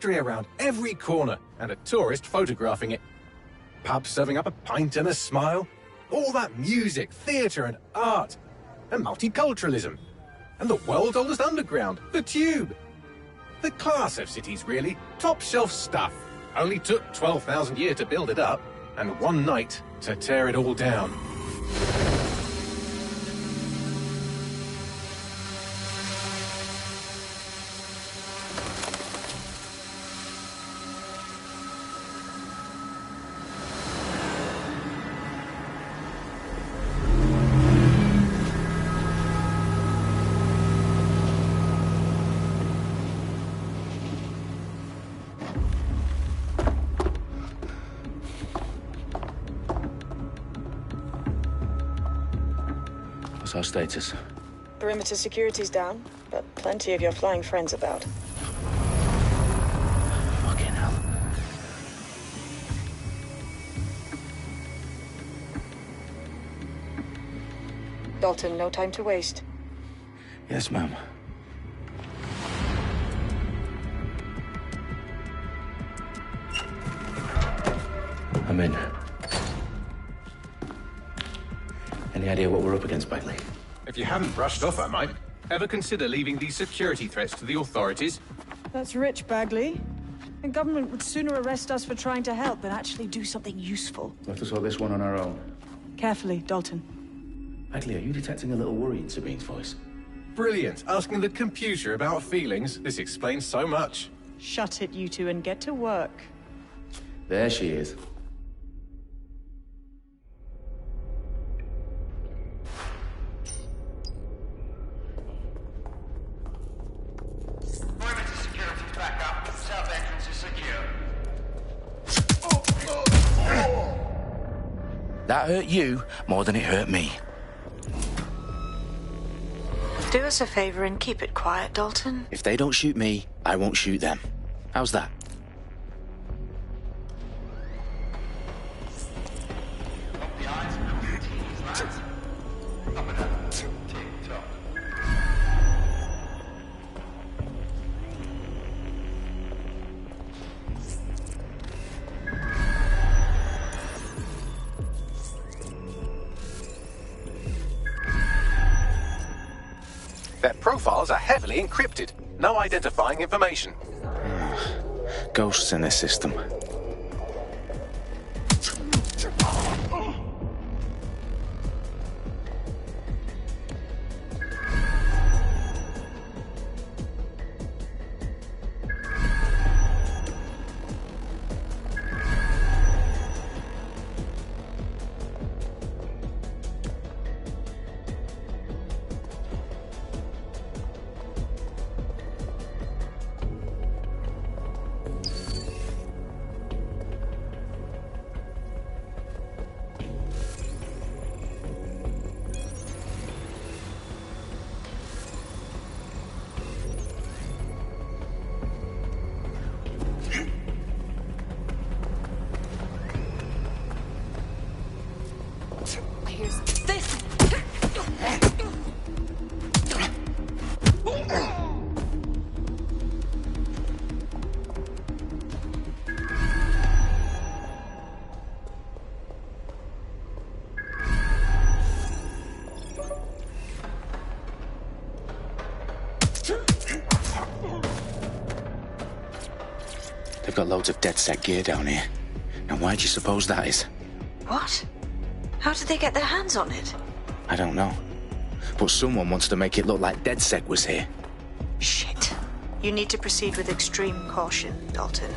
history around every corner, and a tourist photographing it. Pubs serving up a pint and a smile. All that music, theatre and art. And multiculturalism. And the world's oldest underground, the Tube. The class of cities, really. Top shelf stuff. Only took 12,000 years to build it up, and one night to tear it all down. What's our status? Perimeter security's down, but plenty of your flying friends about. Fucking hell. Dalton, no time to waste. Yes, ma'am. I'm in. Any idea what we're up against, Bagley? If you haven't brushed off, I might. Ever consider leaving these security threats to the authorities? That's rich, Bagley. The government would sooner arrest us for trying to help than actually do something useful. We'll have to sort this one on our own. Carefully, Dalton. Bagley, are you detecting a little worry in Sabine's voice? Brilliant. Asking the computer about feelings. This explains so much. Shut it, you two, and get to work. There she is. Perimeter security back up. South entrance is secure. That hurt you more than it hurt me. Do us a favor and keep it quiet, Dalton. If they don't shoot me, I won't shoot them. How's that? Up the eyes and the T's, lads. Up and up. Tick-tock. Their profiles are heavily encrypted. No identifying information. Ghosts in this system. They've got loads of DedSec gear down here. Now why do you suppose that is? What? How did they get their hands on it? I don't know. But someone wants to make it look like DedSec was here. Shit. You need to proceed with extreme caution, Dalton.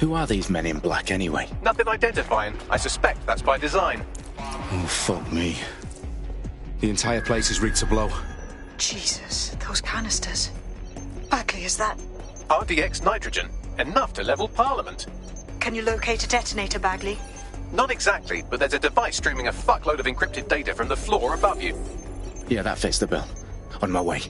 Who are these men in black anyway? Nothing identifying. I suspect that's by design. Oh, fuck me. The entire place is rigged to blow. Jesus, those canisters. Bagley, is that... RDX nitrogen. Enough to level Parliament. Can you locate a detonator, Bagley? Not exactly, but there's a device streaming a fuckload of encrypted data from the floor above you. Yeah, that fits the bill. On my way.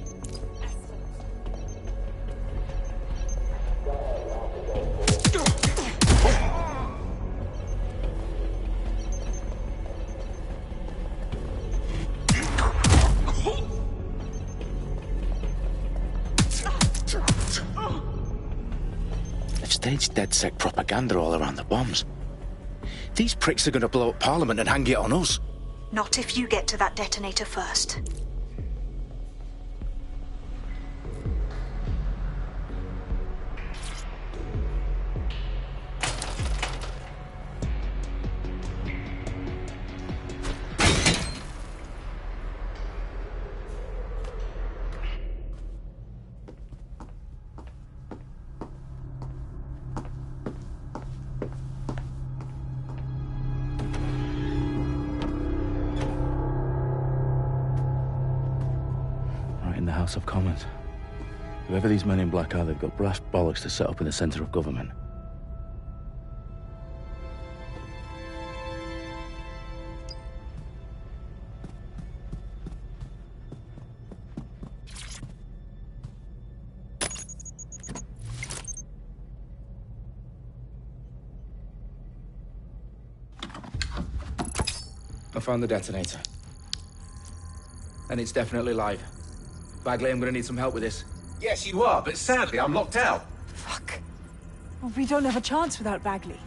They've staged DedSec propaganda all around the bombs. These pricks are going to blow up Parliament and hang it on us. Not if you get to that detonator first. In the House of Commons. Whoever these men in black are, they've got brass bollocks to set up in the centre of government. I found the detonator. And it's definitely live. Bagley, I'm gonna need some help with this. Yes, you are, but sadly I'm locked out. Fuck. Well, we don't have a chance without Bagley.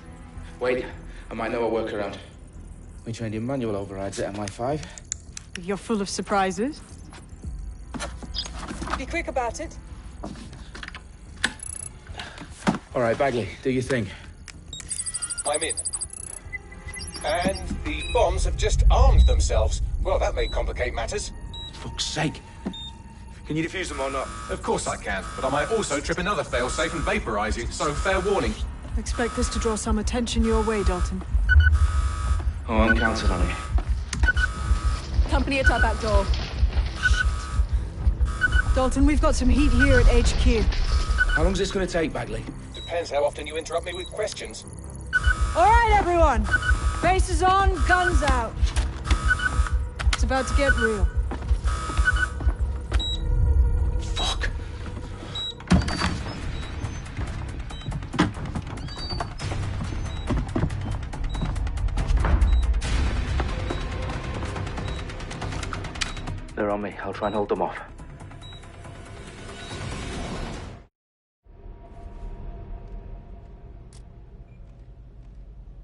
Wait, I might know a workaround. We trained in manual overrides at MI5. You're full of surprises. Be quick about it. All right, Bagley, do your thing. I'm in. And the bombs have just armed themselves. Well, that may complicate matters. Fuck's sake. Can you defuse them or not? Of course I can, but I might also trip another failsafe and vaporize you, so fair warning. Expect this to draw some attention your way, Dalton. Oh, I'm counting on it. Company at our back door. Shit. Dalton, we've got some heat here at HQ. How long's this gonna take, Bagley? Depends how often you interrupt me with questions. All right, everyone. Faces on, guns out. It's about to get real. Fuck. They're on me. I'll try and hold them off.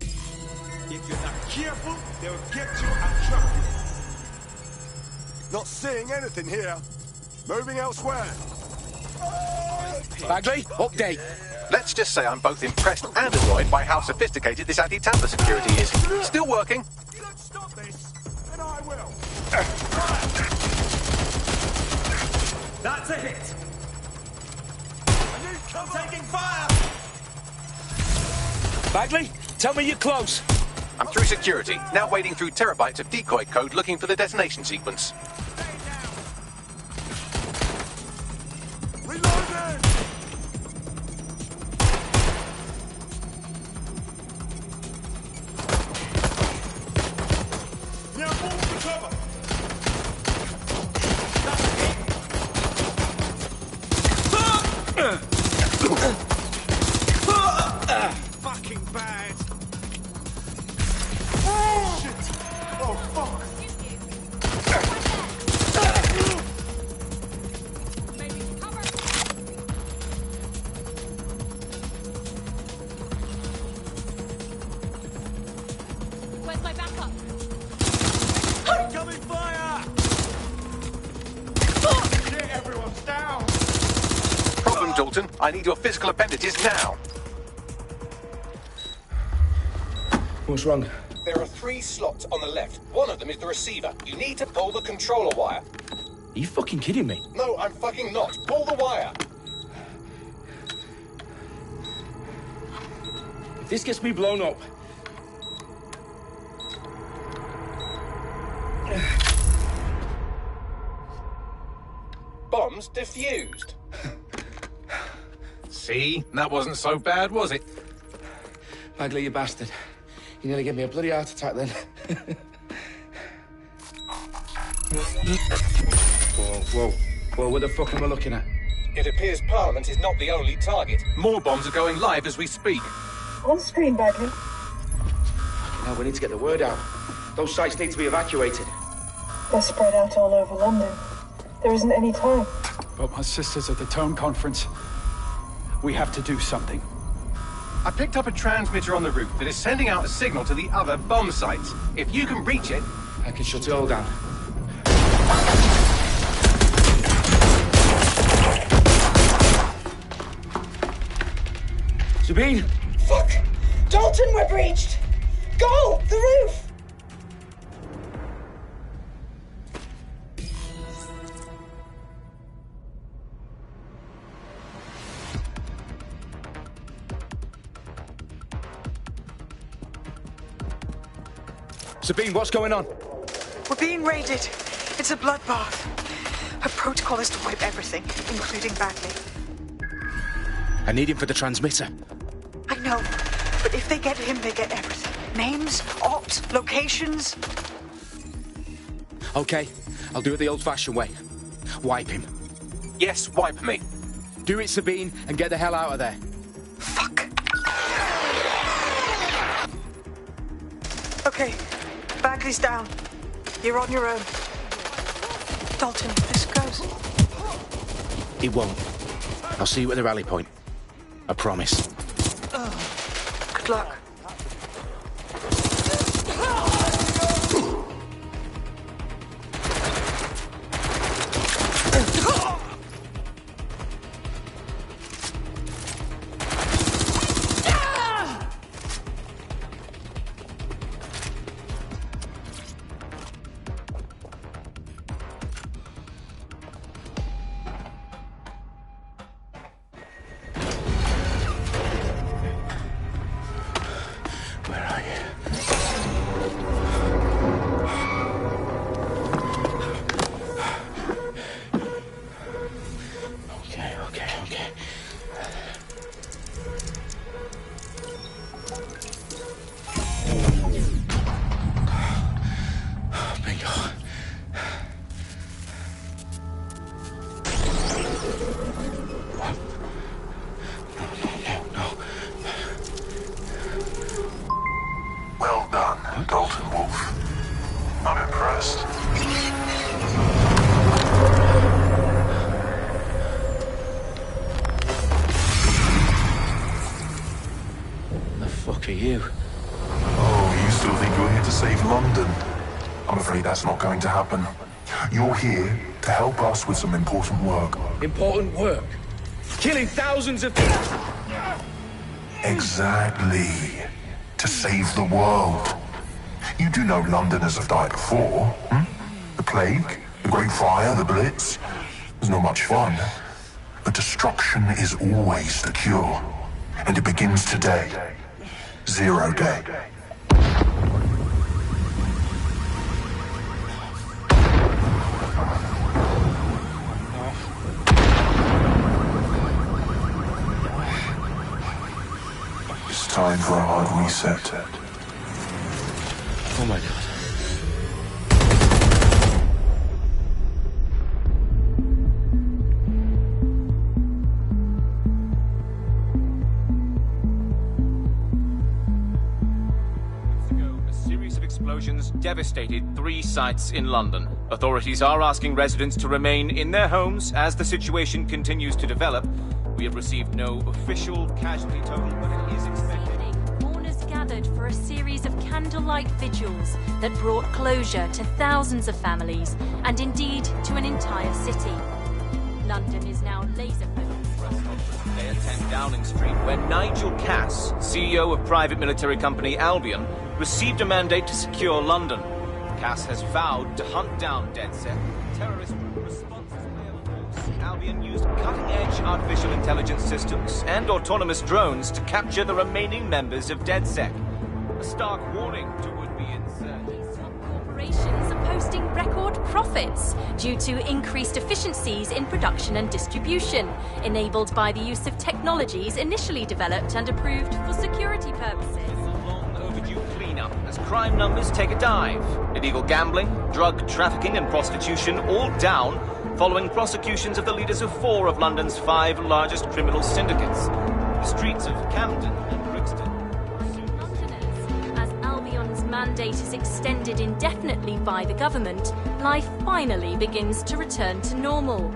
If you're not careful, they'll get you and trap you. Not seeing anything here. Moving elsewhere. Bagley, update. Let's just say I'm both impressed and annoyed by how sophisticated this anti-tamper security is. Still working. You don't stop this, and I will. That's a hit. I need cover. Taking fire. Bagley, tell me you're close. I'm through security, now wading through terabytes of decoy code looking for the detonation sequence. Reloading. Now move to cover. Fucking bad. Oh shit! Oh fuck! Where's my backup? Incoming fire! Shit, everyone's down! Problem, Dalton. I need your physical appendages now. What's wrong? There are 3 slots on the left. One of them is the receiver. You need to pull the controller wire. Are you fucking kidding me? No, I'm fucking not. Pull the wire. If this gets me blown up... Bombs defused. See? That wasn't so bad, was it? Bagley, you bastard. You nearly gave me a bloody heart attack then. Whoa, what the fuck am I looking at? It appears Parliament is not the only target. More bombs are going live as we speak. On screen, Bagley. Now we need to get the word out. Those sites need to be evacuated. They're spread out all over London. There isn't any time. But my sister's at the Tone Conference. We have to do something. I picked up a transmitter on the roof that is sending out a signal to the other bomb sites. If you can reach it... I can shut it all down. Sabine! Fuck! Dalton, we're breached! Go! The roof! Sabine, what's going on? We're being raided. It's a bloodbath. Her protocol is to wipe everything, including Bagley. I need him for the transmitter. I know, but if they get him, they get everything. Names, ops, locations. Okay, I'll do it the old-fashioned way. Wipe him. Yes, wipe me. Do it, Sabine, and get the hell out of there. Fuck. Okay, Bagley's down. You're on your own. Dalton, this goes. It won't. I'll see you at the rally point. I promise. Good luck. Well done, Dalton Wolf. I'm impressed. The fuck are you? Oh, you still think you're here to save London? I'm afraid that's not going to happen. You're here to help us with some important work. Important work? Killing thousands of people? Exactly. To save the world. You do know Londoners have died before, hmm? The Plague, the Great Fire, the Blitz. It's not much fun. But destruction is always the cure. And it begins today. Zero Day. It's time for a hard reset. Oh my God. A series of explosions devastated 3 sites in London. Authorities are asking residents to remain in their homes as the situation continues to develop. We have received no official casualty total, but it is expected. Mourners gathered for a series of candlelight vigils that brought closure to thousands of families and indeed to an entire city. London is now laser-focused. They attend Downing Street, where Nigel Cass, CEO of private military company Albion, received a mandate to secure London. Cass has vowed to hunt down DedSec. Terrorist responses were, of course. Albion used cutting-edge artificial intelligence systems and autonomous drones to capture the remaining members of DedSec. A stark warning to would-be insurgents. Corporations are posting record profits due to increased efficiencies in production and distribution, enabled by the use of technologies initially developed and approved for security purposes. Overdue cleanup as crime numbers take a dive. Illegal gambling, drug trafficking and prostitution all down following prosecutions of the leaders of 4 of London's 5 largest criminal syndicates. The streets of Camden and Brixton. Londoners, as Albion's mandate is extended indefinitely by the government, life finally begins to return to normal.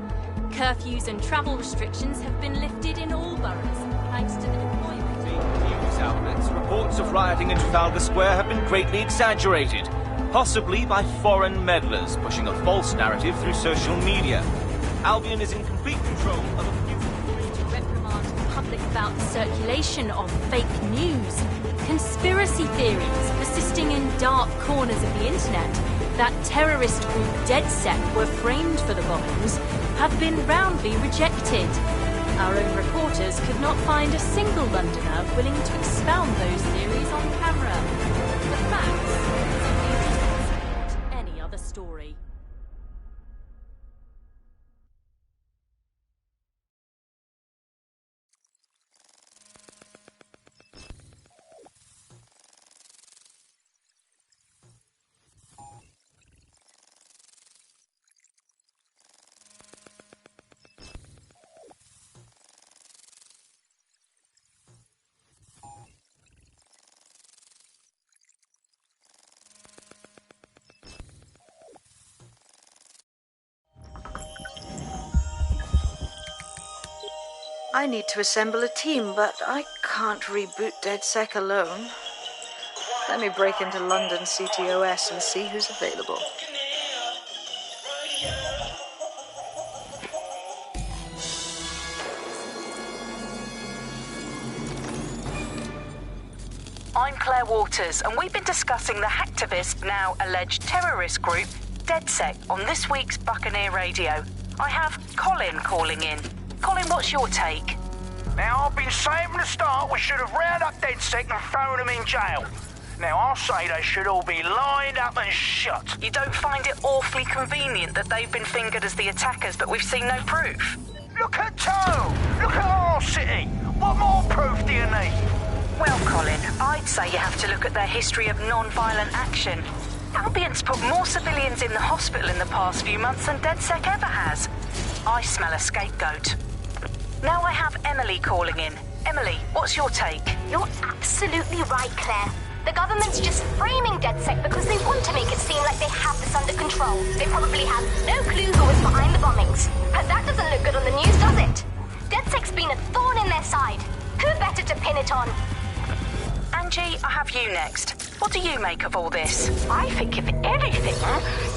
Curfews and travel restrictions have been lifted in all boroughs, thanks to the deployment. of rioting in Trafalgar Square have been greatly exaggerated, possibly by foreign meddlers pushing a false narrative through social media. Albion is in complete control of a few... To reprimand the public about the circulation of fake news, conspiracy theories persisting in dark corners of the internet that terrorist group DedSec were framed for the bombings have been roundly rejected. Our own reporters could not find a single Londoner willing to expound those theories on camera. The facts simply just any other story. I need to assemble a team, but I can't reboot DedSec alone. Let me break into London CTOS and see who's available. I'm Claire Waters, and we've been discussing the hacktivist, now alleged terrorist group, DedSec, on this week's Buccaneer Radio. I have Colin calling in. Colin, what's your take? Now, I've been saying from the start we should have rounded up DedSec and thrown them in jail. Now, I'll say they should all be lined up and shot. You don't find it awfully convenient that they've been fingered as the attackers, but we've seen no proof? Look at Toe! Look at our city! What more proof do you need? Well, Colin, I'd say you have to look at their history of non-violent action. Albion's put more civilians in the hospital in the past few months than DedSec ever has. I smell a scapegoat. Now I have Emily calling in. Emily, what's your take? You're absolutely right, Claire. The government's just framing DedSec because they want to make it seem like they have this under control. They probably have no clue who was behind the bombings. But that doesn't look good on the news, does it? DedSec's been a thorn in their side. Who better to pin it on? Angie, I have you next. What do you make of all this? I think, if anything,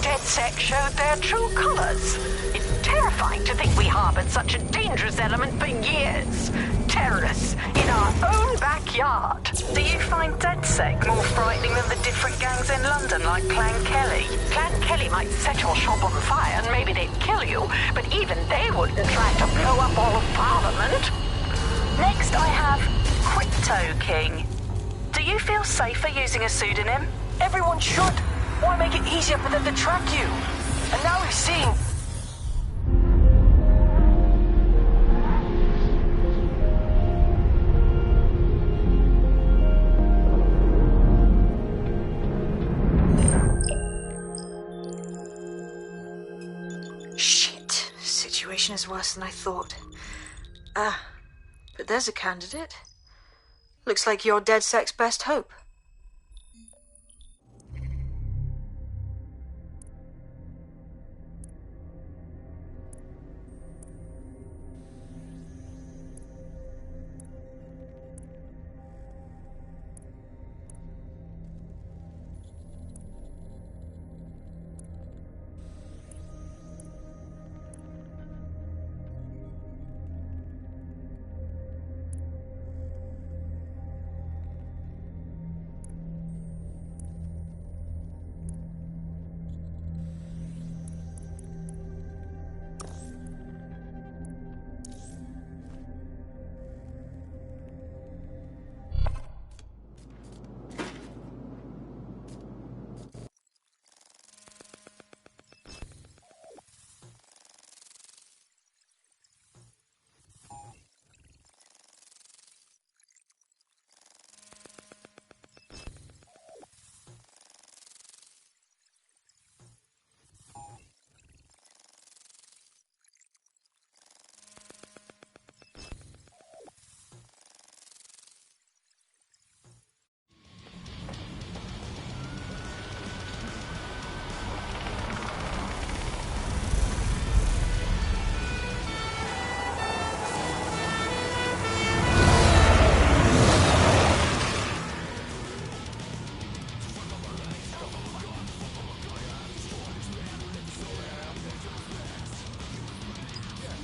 DedSec showed their true colours. It's terrifying to think we harboured such a dangerous element for years. Terrorists in our own backyard. Do you find DedSec more frightening than the different gangs in London, like Clan Kelly? Clan Kelly might set your shop on fire and maybe they'd kill you, but even they wouldn't try to blow up all of Parliament. Next, I have Crypto King. Do you feel safer using a pseudonym? Everyone should. Why make it easier for them to track you? And now we've seen... Shit. Situation is worse than I thought. But there's a candidate. Looks like you're DedSec's best hope.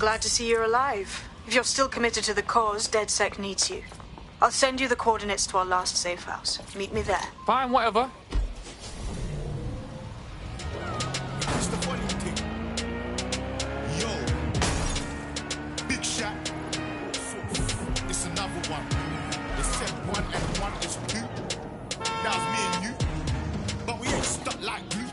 Glad to see you're alive. If you're still committed to the cause, DedSec needs you. I'll send you the coordinates to our last safe house. Meet me there. Fine, whatever. It's the funny thing. Yo, big shot. It's another one. They said 1 and 1 is 2. That was me and you. But we ain't stuck like glue.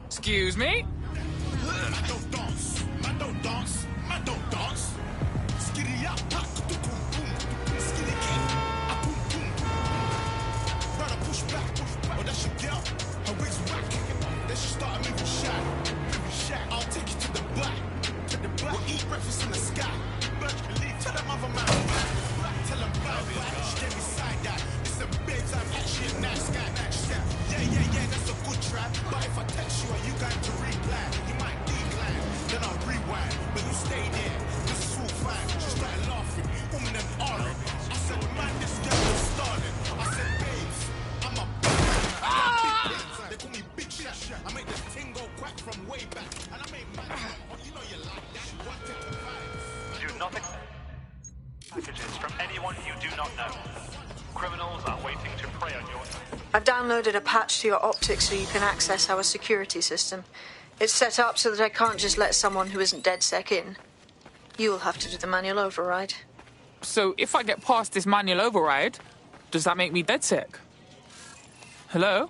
Excuse me? Man don't dance. Man don't dance. Man don't dance. Skiddy up. Boom, boom. Skiddy in. Boom, boom. Brother, push back. Oh, that's your girl. Her wig's whack. Then she started moving shack. I'll take you to the back. We'll eat breakfast in the sky. Birch believe. Tell them other man. Tell them bye. She gave me side that. Listen, babes, I'm actually a nice guy. She said, yeah, that's a good try. But if I text you, are you going to reply? You might decline, then I'll rewind. But you stay there, this is all fine. She started laughing, woman and arguing. I said, man, this girl is starting. I said, babes, I'm a big man. They call me Big Shot. I make the thing go quack from way back. And I make man, you know you like that. Wanted to fight. Do not accept packages from anyone you do not know. Criminals are waiting to prey on your... I've downloaded a patch to your optics so you can access our security system. It's set up so that I can't just let someone who isn't DedSec in. You'll have to do the manual override. So if I get past this manual override, does that make me DedSec? Hello?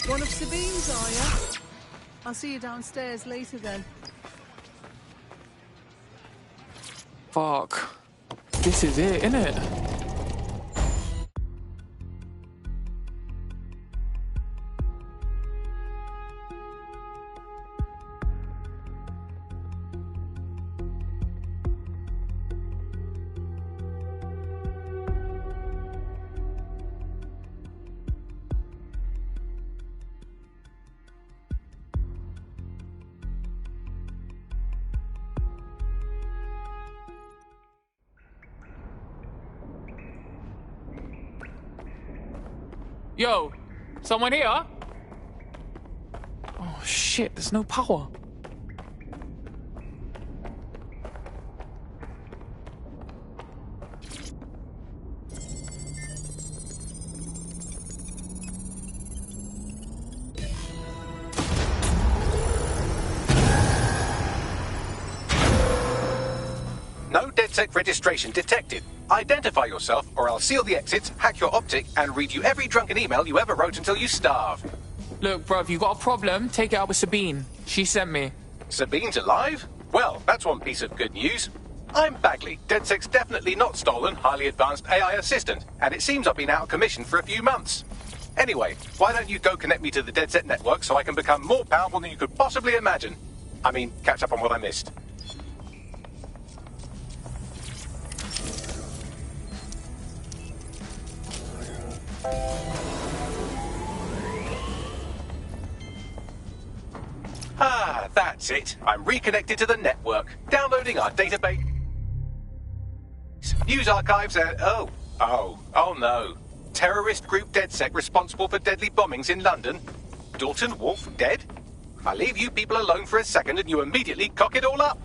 One of Sabine's, are you? I'll see you downstairs later then. Fuck. This is it, innit? Yo, someone here? Oh shit, there's no power. No DedSec registration detected. Identify yourself, or I'll seal the exits, hack your optic, and read you every drunken email you ever wrote until you starve. Look, bro, if you got a problem, take it out with Sabine. She sent me. Sabine's alive? Well, that's one piece of good news. I'm Bagley, DedSec's definitely not stolen, highly advanced AI assistant, and it seems I've been out of commission for a few months. Anyway, why don't you go connect me to the DedSec network so I can become more powerful than you could possibly imagine? I mean, catch up on what I missed. Ah, that's it. I'm reconnected to the network. Downloading our database. News archives and... Oh no. Terrorist group DedSec responsible for deadly bombings in London. Dalton Wolf dead? I leave you people alone for a second and you immediately cock it all up.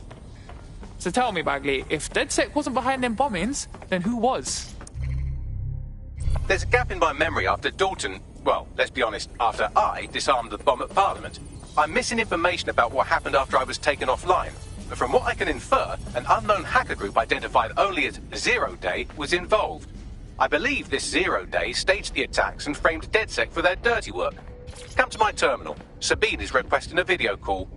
So tell me, Bagley, if DedSec wasn't behind them bombings, then who was? There's a gap in my memory after Dalton... Well, let's be honest, after I disarmed the bomb at Parliament. I'm missing information about what happened after I was taken offline. But from what I can infer, an unknown hacker group identified only as Zero Day was involved. I believe this Zero Day staged the attacks and framed DedSec for their dirty work. Come to my terminal. Sabine is requesting a video call.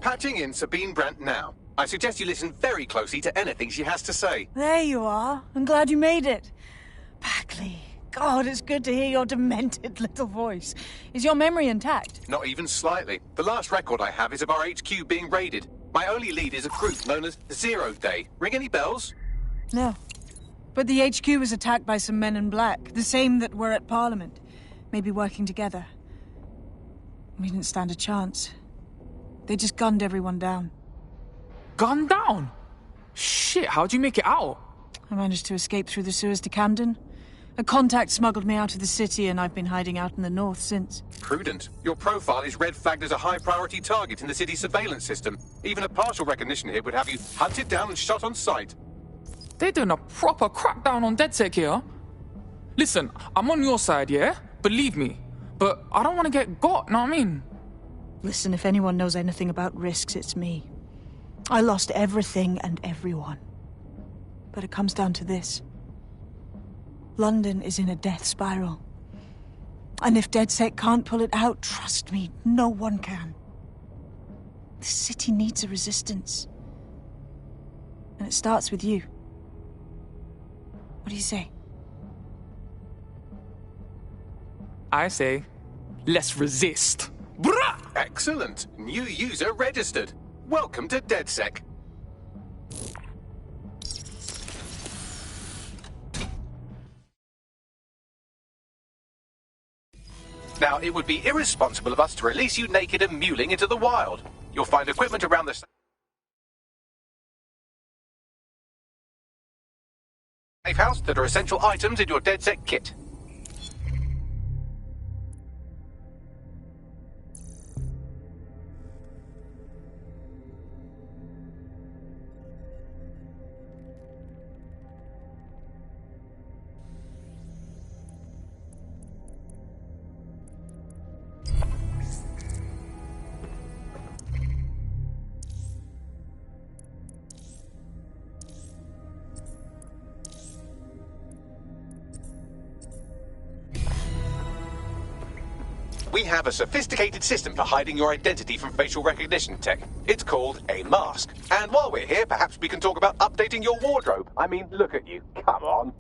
Patching in Sabine Brandt now. I suggest you listen very closely to anything she has to say. There you are. I'm glad you made it. Bagley, God, it's good to hear your demented little voice. Is your memory intact? Not even slightly. The last record I have is of our HQ being raided. My only lead is a group known as Zero Day. Ring any bells? No. But the HQ was attacked by some men in black, the same that were at Parliament. Maybe working together. We didn't stand a chance. They just gunned everyone down. Gunned down? Shit, how'd you make it out? I managed to escape through the sewers to Camden. A contact smuggled me out of the city, and I've been hiding out in the north since. Prudent. Your profile is red flagged as a high-priority target in the city's surveillance system. Even a partial recognition hit would have you hunted down and shot on sight. They're doing a proper crackdown on DedSec here. Listen, I'm on your side, yeah? Believe me. But I don't want to get got, know what I mean? Listen, if anyone knows anything about risks, it's me. I lost everything and everyone. But it comes down to this. London is in a death spiral. And if DedSec can't pull it out, trust me, no one can. The city needs a resistance. And it starts with you. What do you say? I say, let's resist. Brah! Excellent. New user registered. Welcome to DedSec. Now, it would be irresponsible of us to release you naked and mewling into the wild. You'll find equipment around the safe house that are essential items in your DedSec kit. We have a sophisticated system for hiding your identity from facial recognition tech. It's called a mask. And while we're here, perhaps we can talk about updating your wardrobe. I mean, look at you. Come on.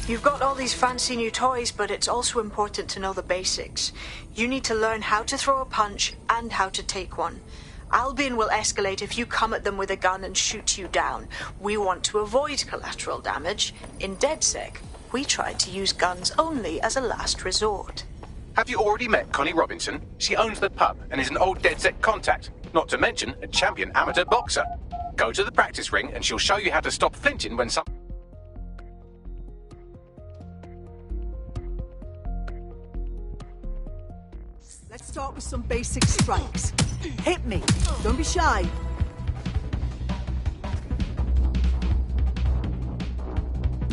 You've got all these fancy new toys, but it's also important to know the basics. You need to learn how to throw a punch and how to take one. Albion will escalate if you come at them with a gun and shoot you down. We want to avoid collateral damage. In DedSec, we try to use guns only as a last resort. Have you already met Connie Robinson? She owns the pub and is an old DedSec contact, not to mention a champion amateur boxer. Go to the practice ring and she'll show you how to stop flinching when some... Let's start with some basic strikes. Hit me. Don't be shy.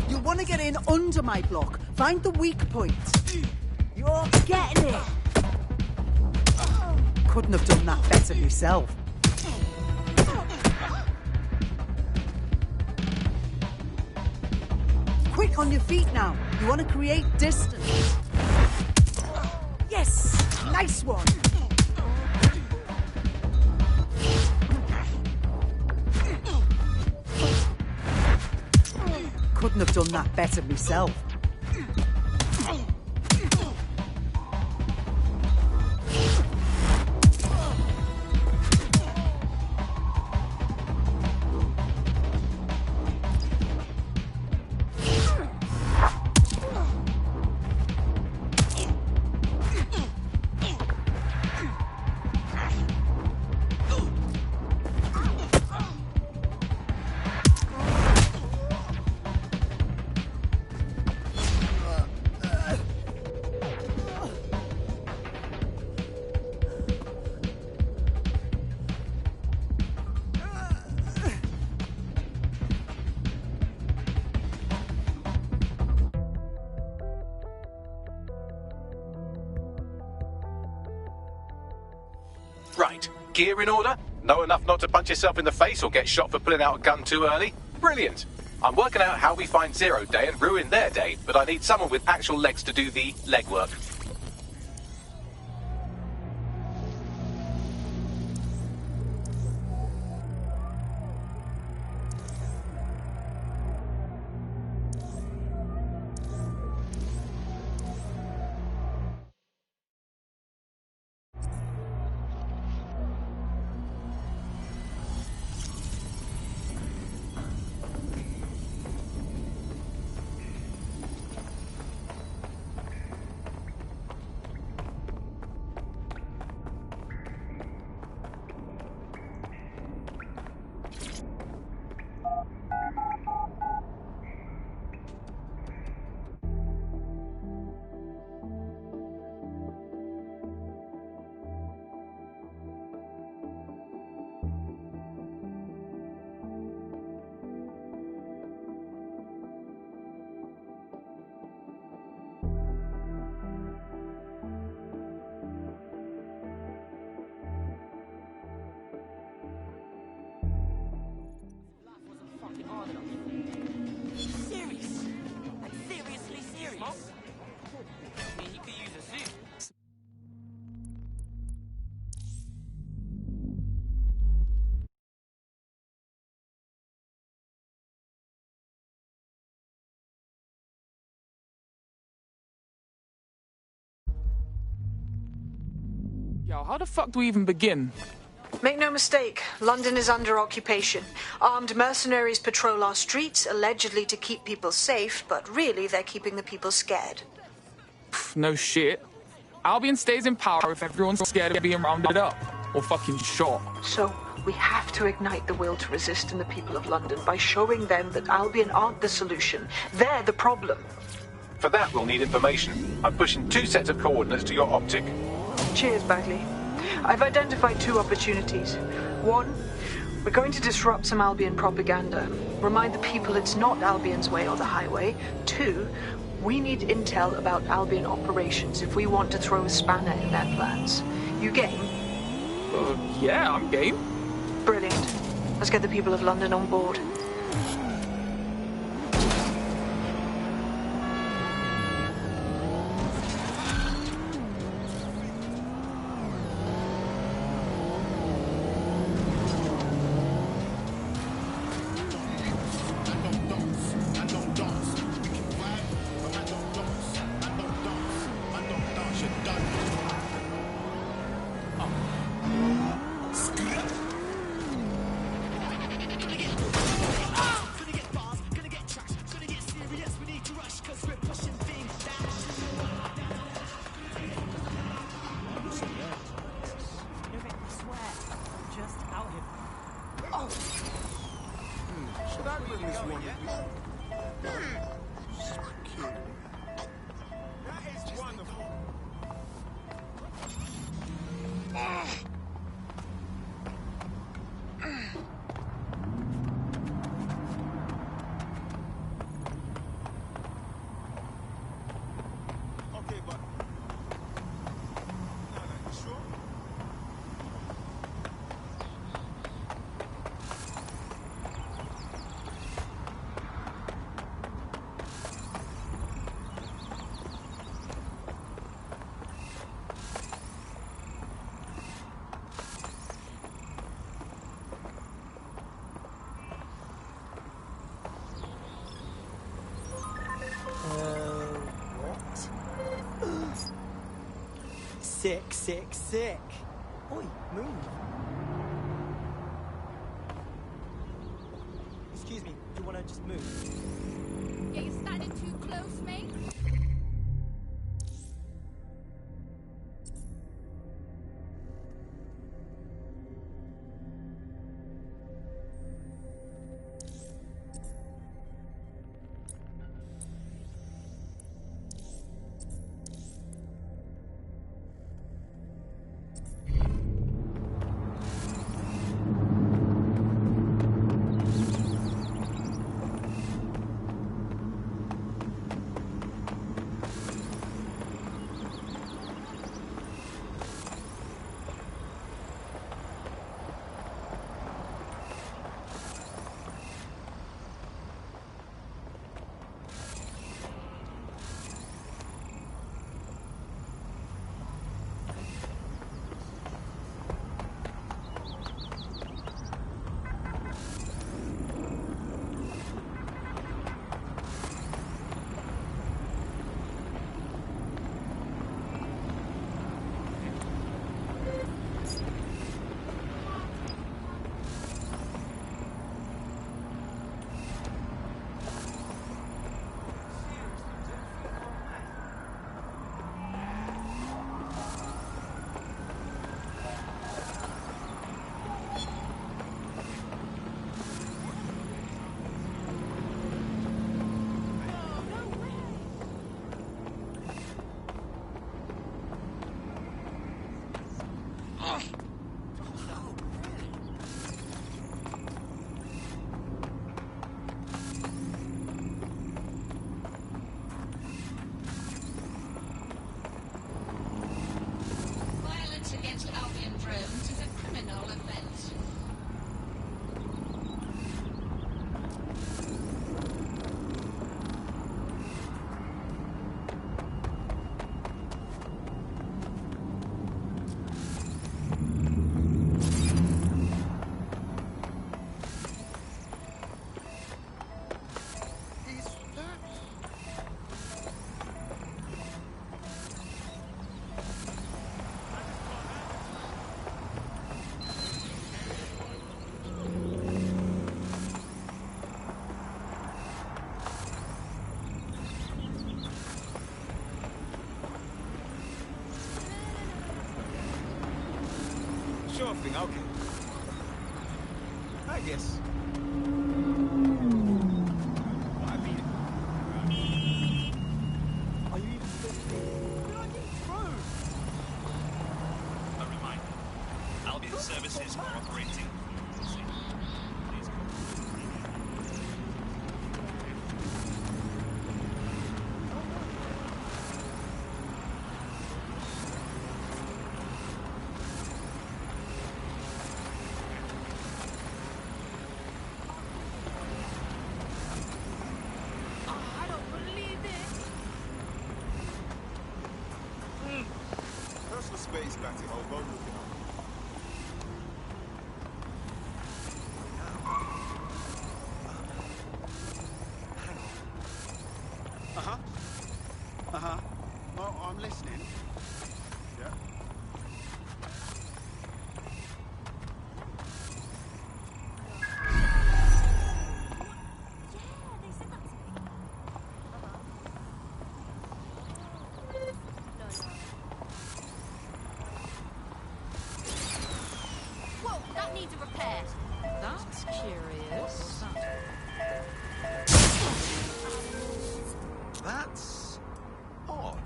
You'll want to get in under my block. Find the weak point. You're getting it. Couldn't have done that better myself. Quick on your feet now. You want to create distance. Yes! Nice one! Couldn't have done that better myself. Right. Gear in order? Know enough not to punch yourself in the face or get shot for pulling out a gun too early? Brilliant. I'm working out how we find Zero Day and ruin their day, but I need someone with actual legs to do the legwork. Yo, how the fuck do we even begin? Make no mistake, London is under occupation. Armed mercenaries patrol our streets, allegedly to keep people safe, but really they're keeping the people scared. Pff, no shit. Albion stays in power if everyone's scared of being rounded up. Or fucking shot. So, we have to ignite the will to resist in the people of London by showing them that Albion aren't the solution. They're the problem. For that, we'll need information. I'm pushing 2 sets of coordinates to your optic. Cheers, Bagley. I've identified 2 opportunities. 1, we're going to disrupt some Albion propaganda. Remind the people it's not Albion's way or the highway. 2, we need intel about Albion operations if we want to throw a spanner in their plans. You game? Yeah, I'm game. Brilliant. Let's get the people of London on board. Sick, sick, sick. Oi, move. Excuse me, do you want to just move? Yeah, you're standing too close, mate. Violence against Albion drones is a criminal offense. Sure thing, okay. I guess. Are you even still We're not getting through! A reminder. Albion services are operating. I don't believe it. Personal space, Batty Hobo. Uh-huh. Uh-huh. Oh, I'm listening. Yeah. Whoa, that needs a repair. That's curious. That's odd.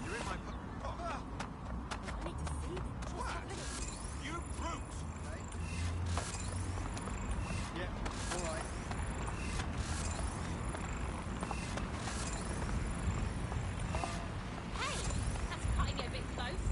You're in my I need to see this. What's happening? You brute! Yeah, all right. Hey, that's cutting it a bit close.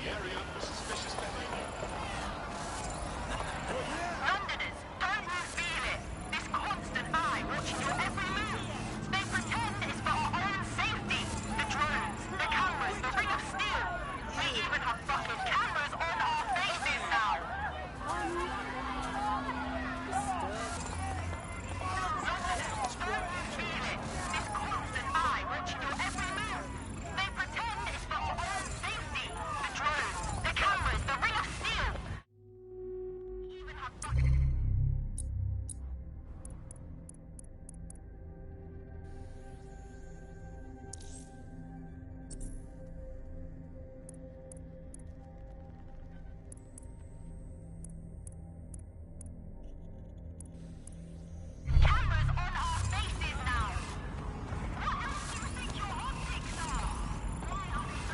Londoners, don't you feel it? This constant eye watching your every move. They pretend it's for our own safety. The drones, the cameras, the ring of steel. We even have fucking cameras on our faces now. Londoners, don't you feel it? This constant eye watching your every move. They pretend it's for our own safety. The drones, the cameras, the ring of steel. We even have fucking... Cameras on our faces now. What else do you think your optics are? Why are they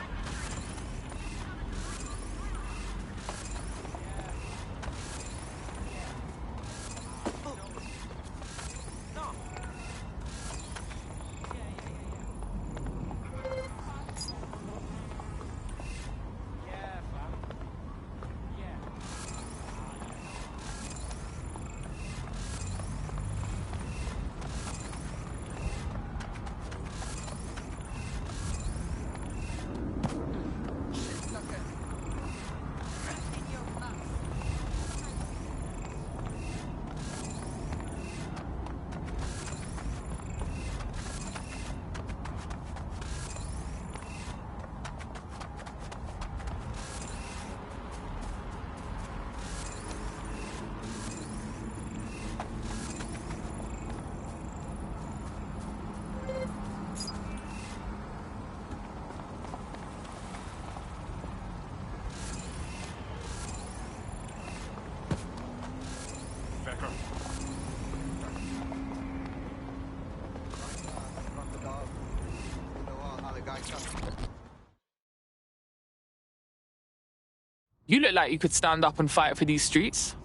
You look like you could stand up and fight for these streets.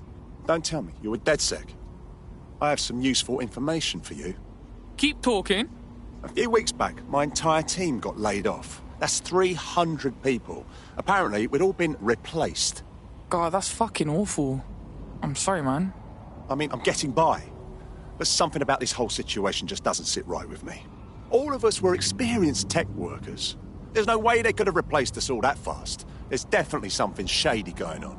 Don't tell me you're with DedSec. I have some useful information for you. Keep talking. A few weeks back, my entire team got laid off. That's 300 people. Apparently, we'd all been replaced. God, that's fucking awful. I'm sorry, man. I mean, I'm getting by. But something about this whole situation just doesn't sit right with me. All of us were experienced tech workers. There's no way they could have replaced us all that fast. There's definitely something shady going on.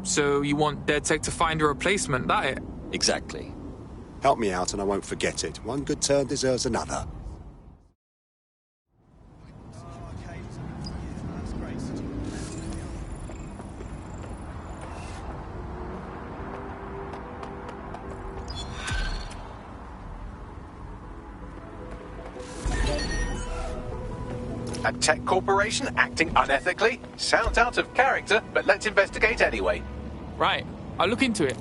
So you want DedSec to find a replacement, that it? Exactly. Help me out and I won't forget it. One good turn deserves another. A tech corporation acting unethically? Sounds out of character, but let's investigate anyway. Right. I'll look into it.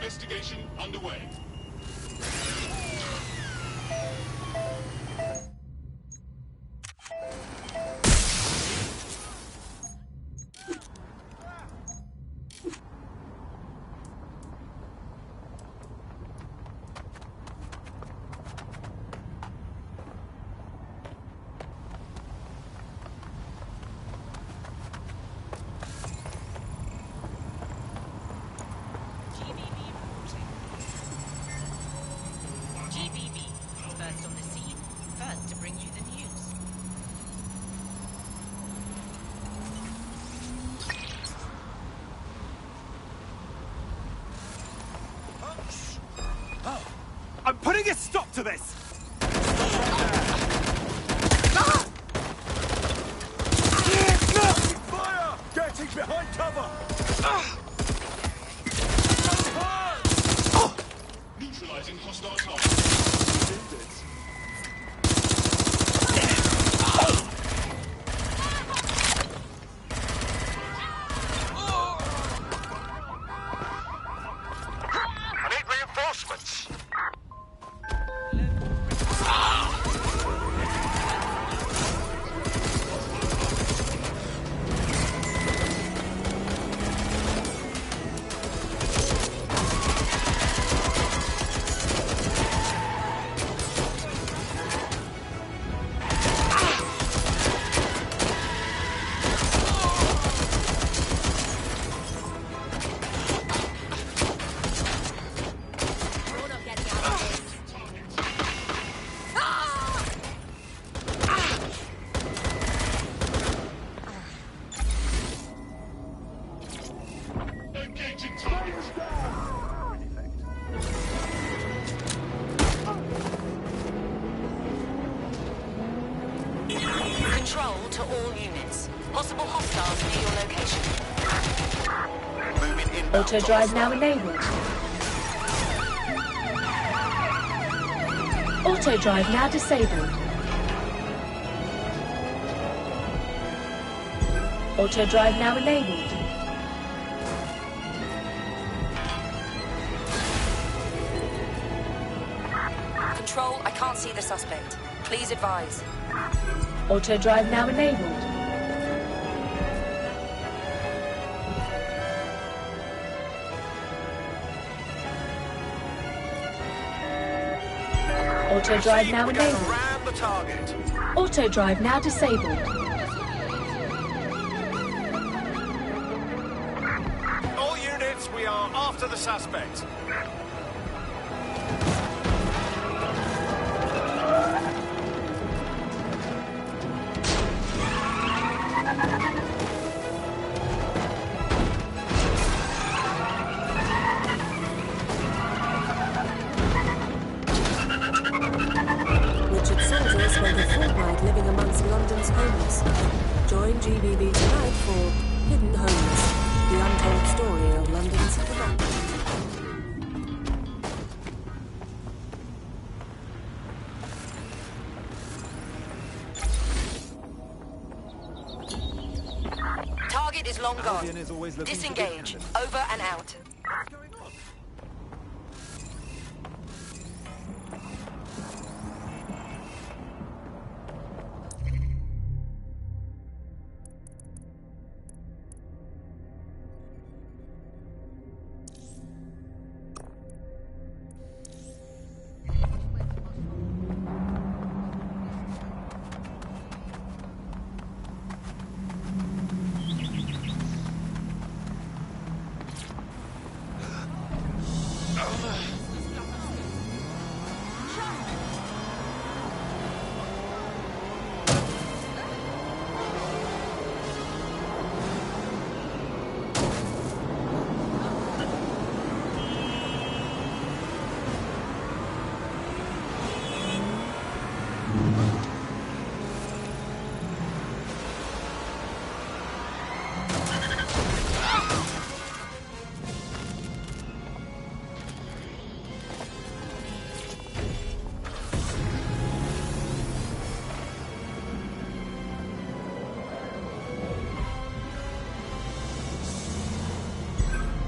Investigation underway. to this! Fire! Getting behind cover! Neutralizing hostile target. I need reinforcements. Control to all units. Possible hostiles near your location. Moving in. Auto drive now enabled. Auto drive now disabled. Auto drive now enabled. Control, I can't see the suspect. Please advise. Auto drive now enabled. Auto drive now enabled. Ram the target. Auto drive now disabled. All units, we are after the suspect. Richard Saunders spent a fortnight living amongst London's homeless. Join GBB tonight for Hidden Homeless, the untold story of London's democracy. Target is long gone. Disengage. Over and out.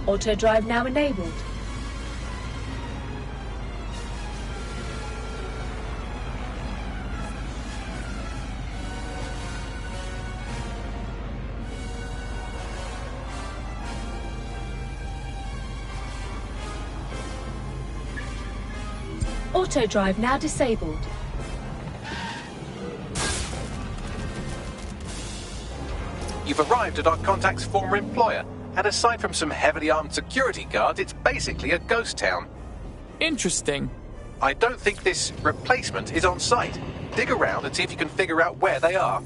Auto drive now enabled. Auto drive now disabled. You've arrived at our contact's former employer, and aside from some heavily armed security guards, it's basically a ghost town. Interesting. I don't think this replacement is on site. Dig around and see if you can figure out where they are.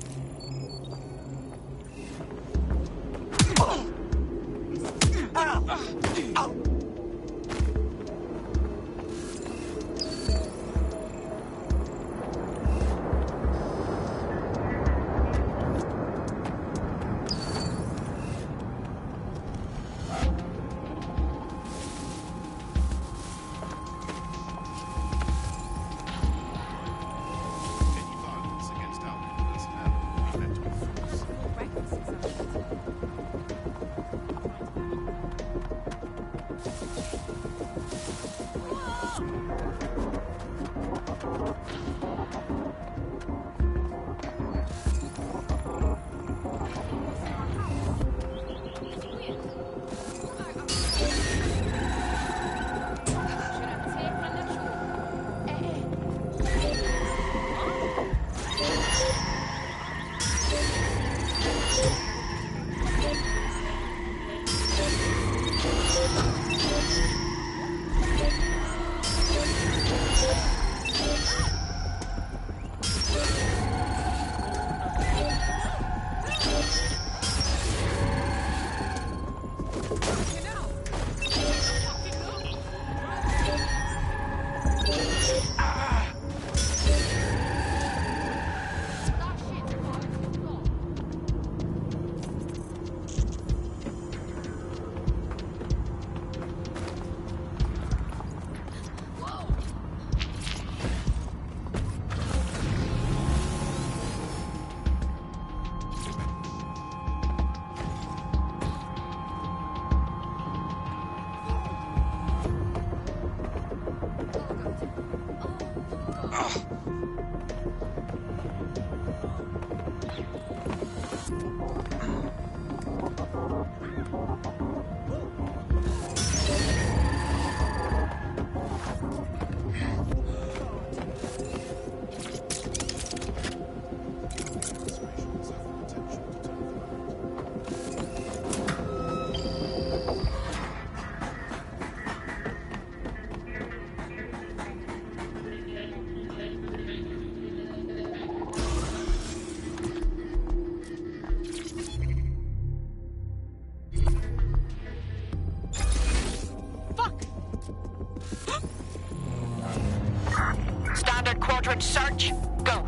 Mordred, search. Go.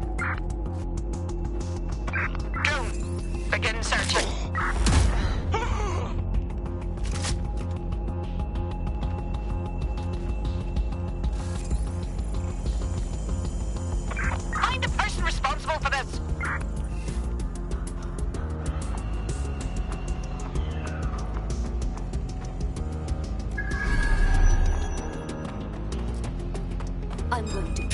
Go. Begin searching. Find the person responsible for this. I'm going to...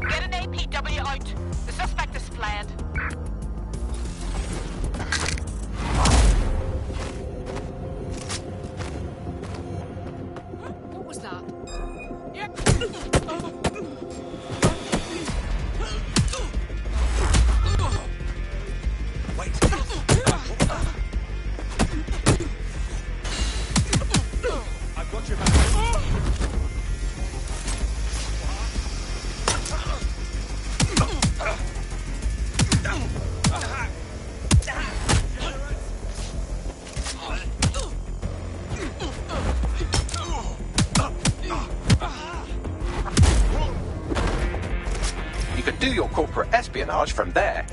Get an APW out. The suspect is fled. What was that? I've got your back. You could do your corporate espionage from there.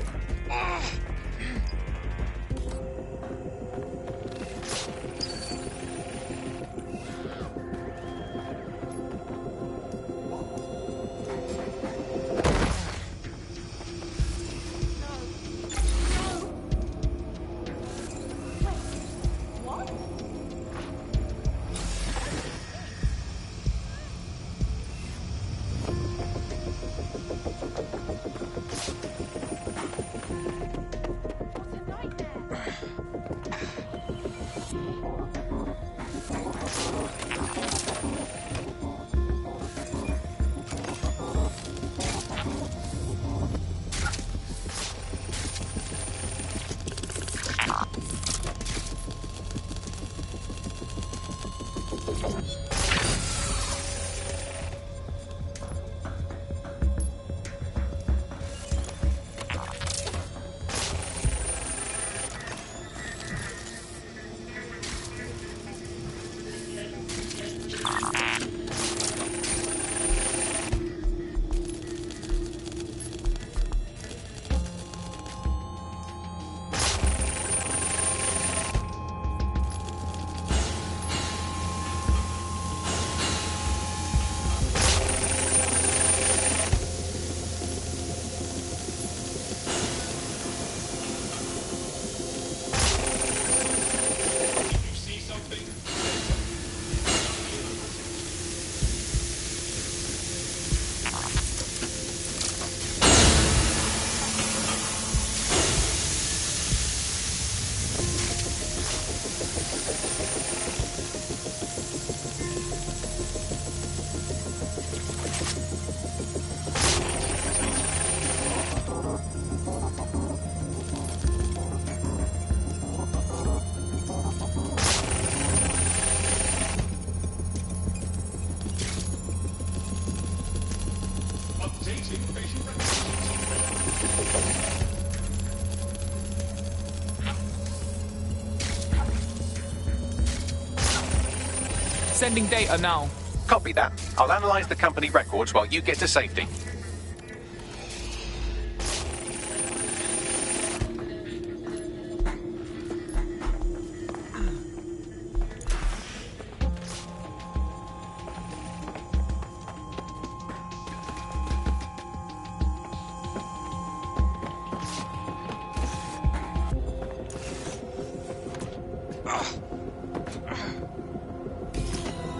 Sending data now. Copy that. I'll analyze the company records while you get to safety.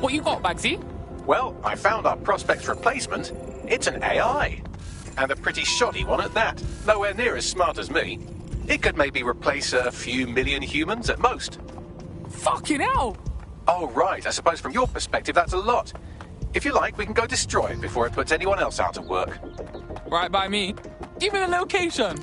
What you got, Bagsy? Well, I found our prospect's replacement. It's an AI. And a pretty shoddy one at that. Nowhere near as smart as me. It could maybe replace a few million humans at most. Fucking hell! Oh, right. I suppose from your perspective, that's a lot. If you like, we can go destroy it before it puts anyone else out of work. Right by me. Give me the location.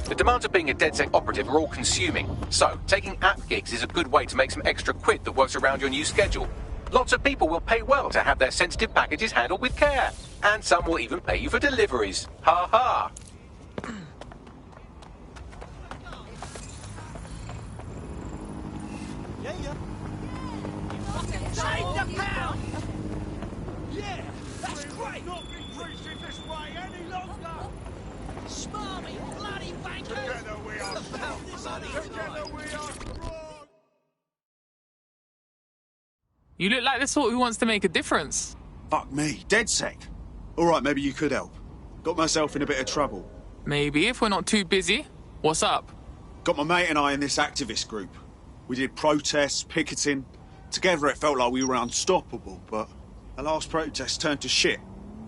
The demands of being a DedSec operative are all-consuming, so taking app gigs is a good way to make some extra quid that works around your new schedule. Lots of people will pay well to have their sensitive packages handled with care, and some will even pay you for deliveries. Ha ha! Save the pound! Yeah, that's great! Not been preaching this way any longer! Smarmy, bloody bankers! Together we are strong! Together we are strong! You look like the sort who wants to make a difference. Fuck me, DedSec. All right, maybe you could help. Got myself in a bit of trouble. Maybe, if we're not too busy. What's up? Got my mate and I in this activist group. We did protests, picketing. Together it felt like we were unstoppable, but the last protest turned to shit.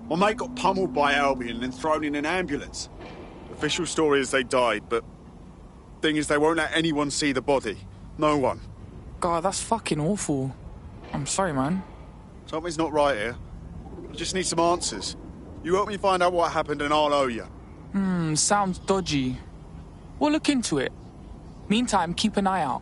My mate got pummeled by Albion and then thrown in an ambulance. Official story is they died, but thing is they won't let anyone see the body. No one. God, that's fucking awful. I'm sorry, man. Something's not right here. I just need some answers. You help me find out what happened and I'll owe you. Sounds dodgy. We'll look into it. Meantime, keep an eye out.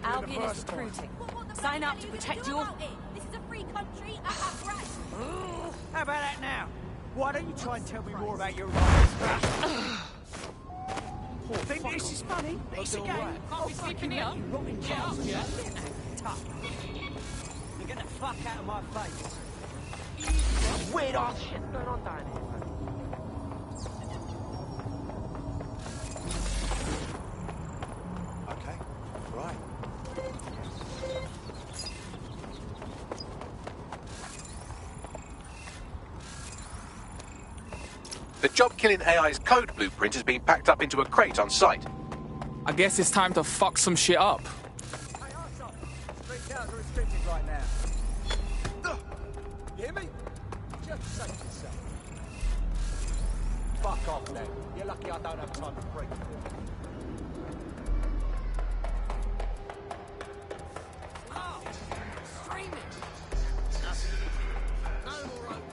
Albion is recruiting. Sign up to protect your... This is a free country. How about that now? Why don't you try and tell me more about your life? Think this is funny? It's a game. Can't be sleeping here. Rotting jobs, yeah? Tough. You're getting the fuck out of my face. Weird ass shit going on down here. Okay, right. The job-killing AI's code blueprint has been packed up into a crate on site. I guess it's time to fuck some shit up. Hey, Arthur. Street cars are restricted right now. You hear me? Just save yourself. Fuck off, then. You're lucky I don't have time to break. Oh, streaming. No more open.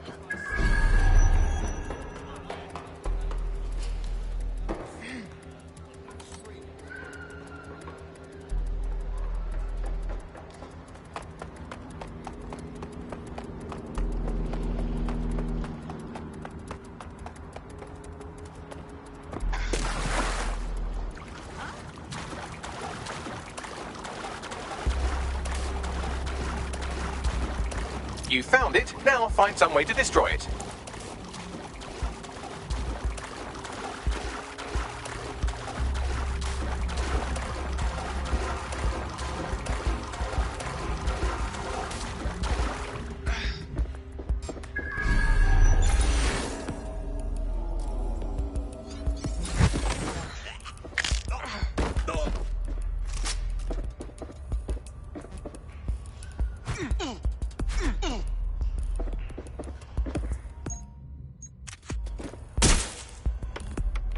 You found it, now find some way to destroy it.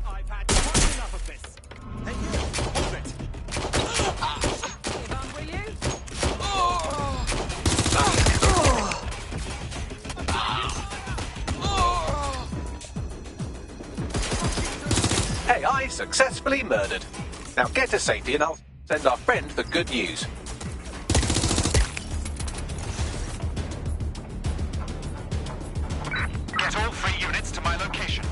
I've had quite enough of this. Hey, you, hold it. Give on, will you? AI successfully murdered. Now get to safety and I'll send our friend the good news. Get all 3 units to my location.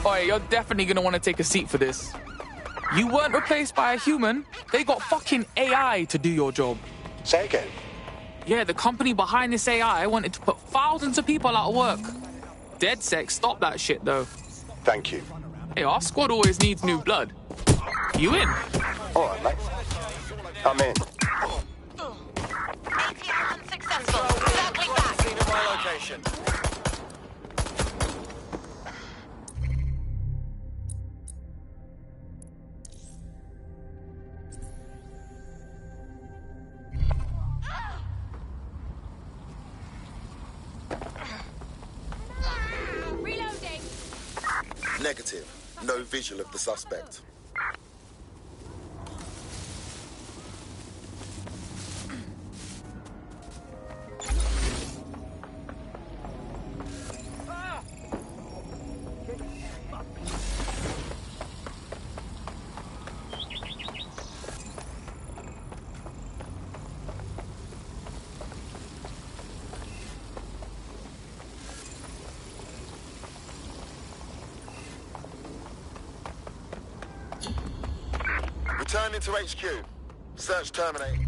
Oi, you're definitely gonna want to take a seat for this. You weren't replaced by a human. They got fucking AI to do your job. Say again. Yeah, the company behind this AI wanted to put thousands of people out of work. DedSec stopped that shit, though. Thank you. Hey, our squad always needs new blood. You in? All right, mate. I'm in. ATR unsuccessful. Circling back. Seen at my location. Reloading. Negative. No visual of the suspect. Returning to HQ. Search terminate.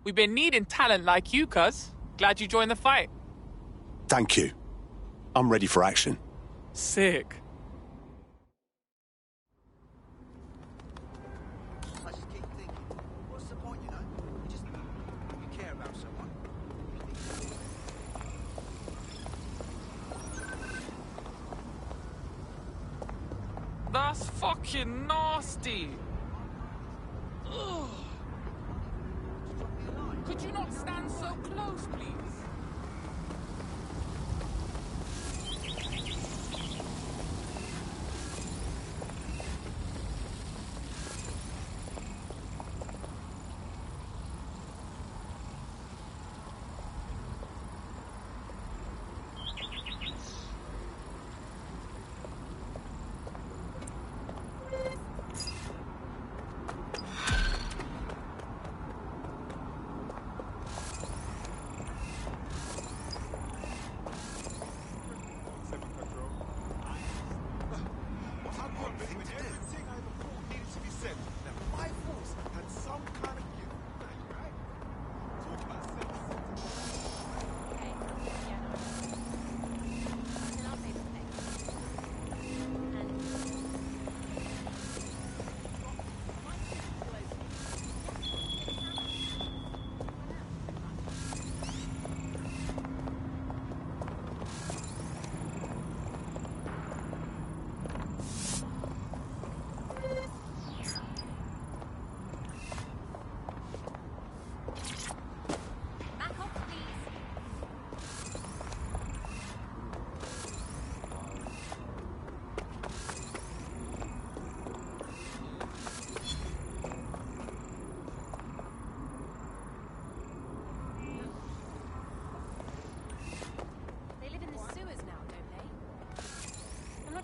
We've been needing talent like you, cuz. Glad you joined the fight. Thank you. I'm ready for action. Sick. I just keep thinking, what's the point, you know? You care about someone. That's fucking nasty. Ugh. Could you not stand so close, please?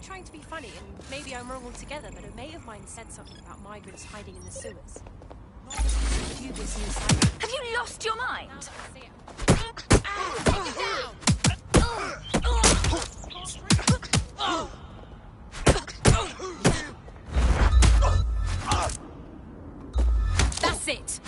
Trying to be funny, and maybe I'm wrong altogether, but a mate of mine said something about migrants hiding in the sewers. Have you lost your mind? That's it!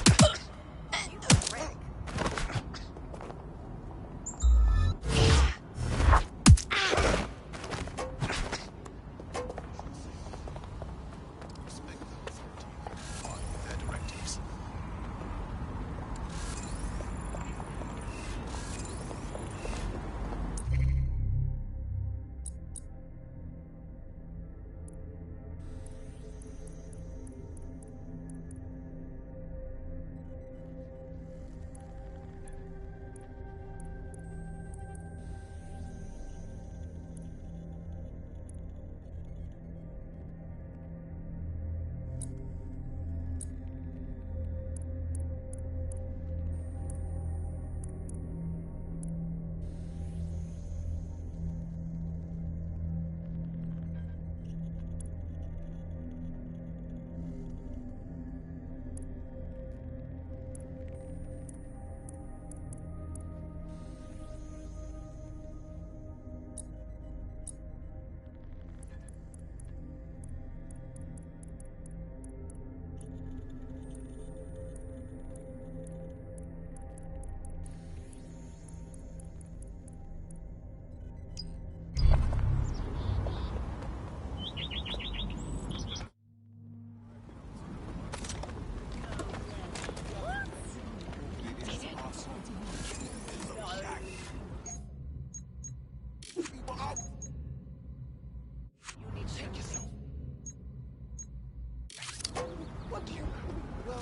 Well,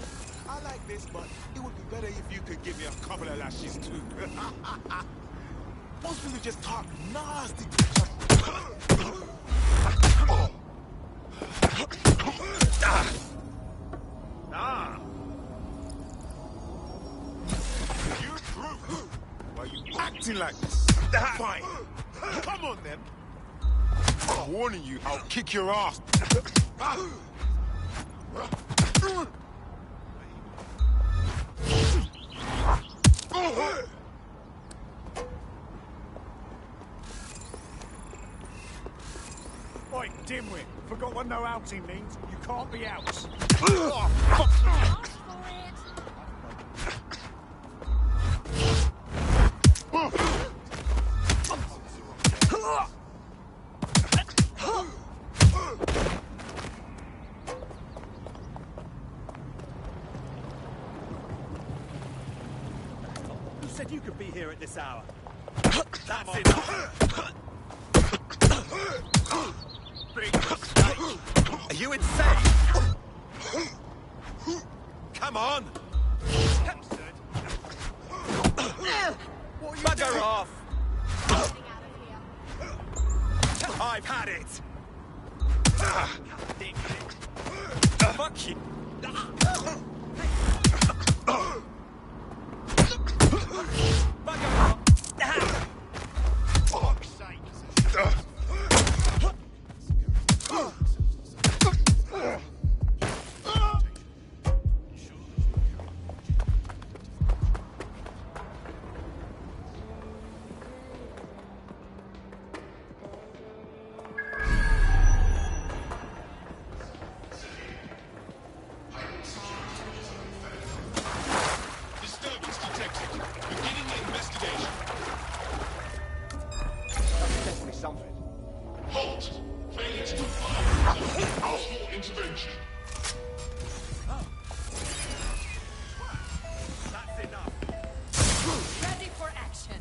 I like this, but it would be better if you could give me a couple of lashes too. Most people just talk nasty to each other. You brute! Why are you acting like this? Fine. Come on, then. I'm warning you, I'll kick your ass. Oi, dimwit. Forgot what no outing means? You can't be out. Who said you could be here at this hour? That's enough. Big mistake. Are you insane? Come on! Bugger off! I've had it! Fuck you! Bugger off! Fuck's sake. Disturbance detected. Beginning the investigation. That's definitely something. Halt! Failure to comply. Possible intervention. That's enough. Ready for action.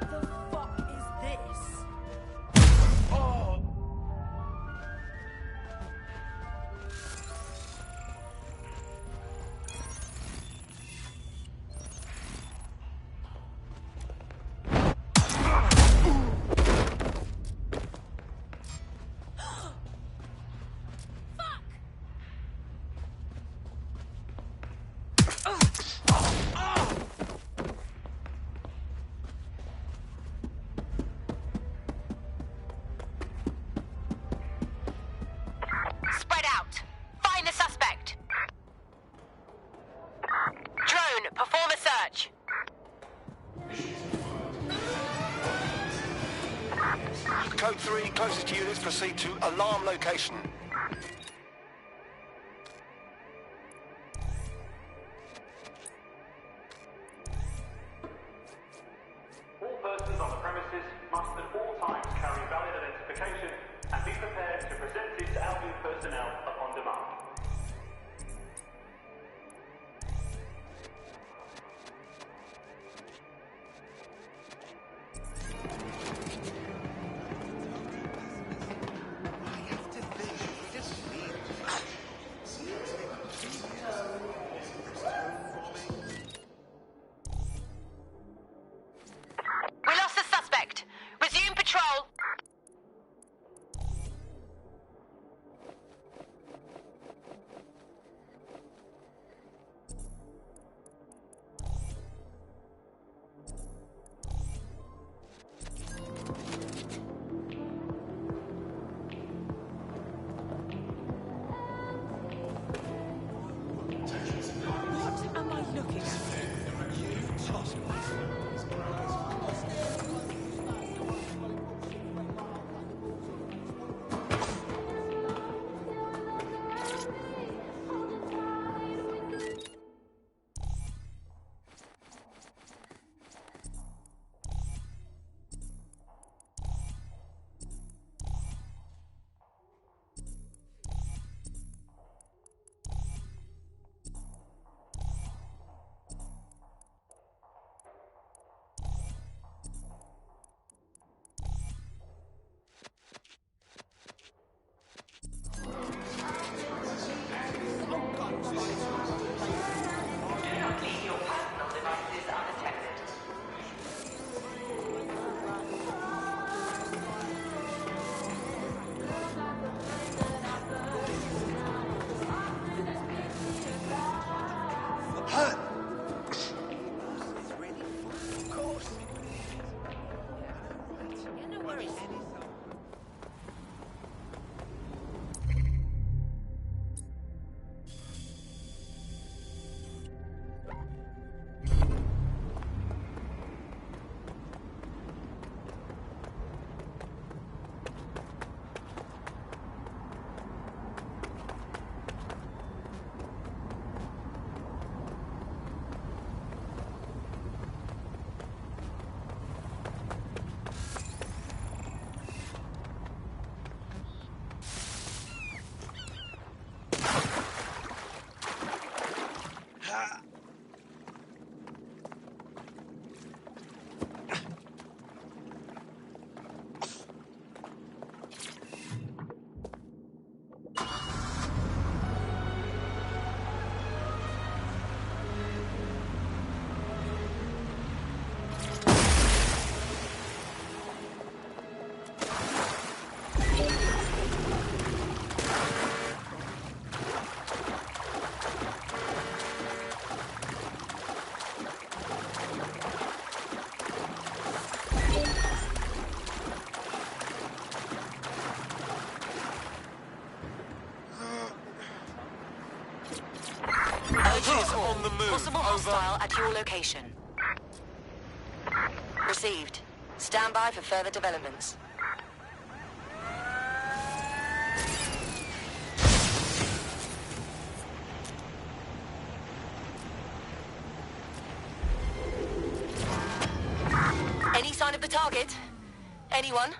The fuck is this? Spread out. Find the suspect. Drone, perform a search. Code 3, closest units proceed to alarm location. All persons on the premises must at all times carry valid identification and be prepared to present it to Albion personnel upon demand. We lost the suspect. Resume patrol. What am I looking at? Approaches on the move. Possible hostile at your location. Received. Stand by for further developments. Any sign of the target? Anyone?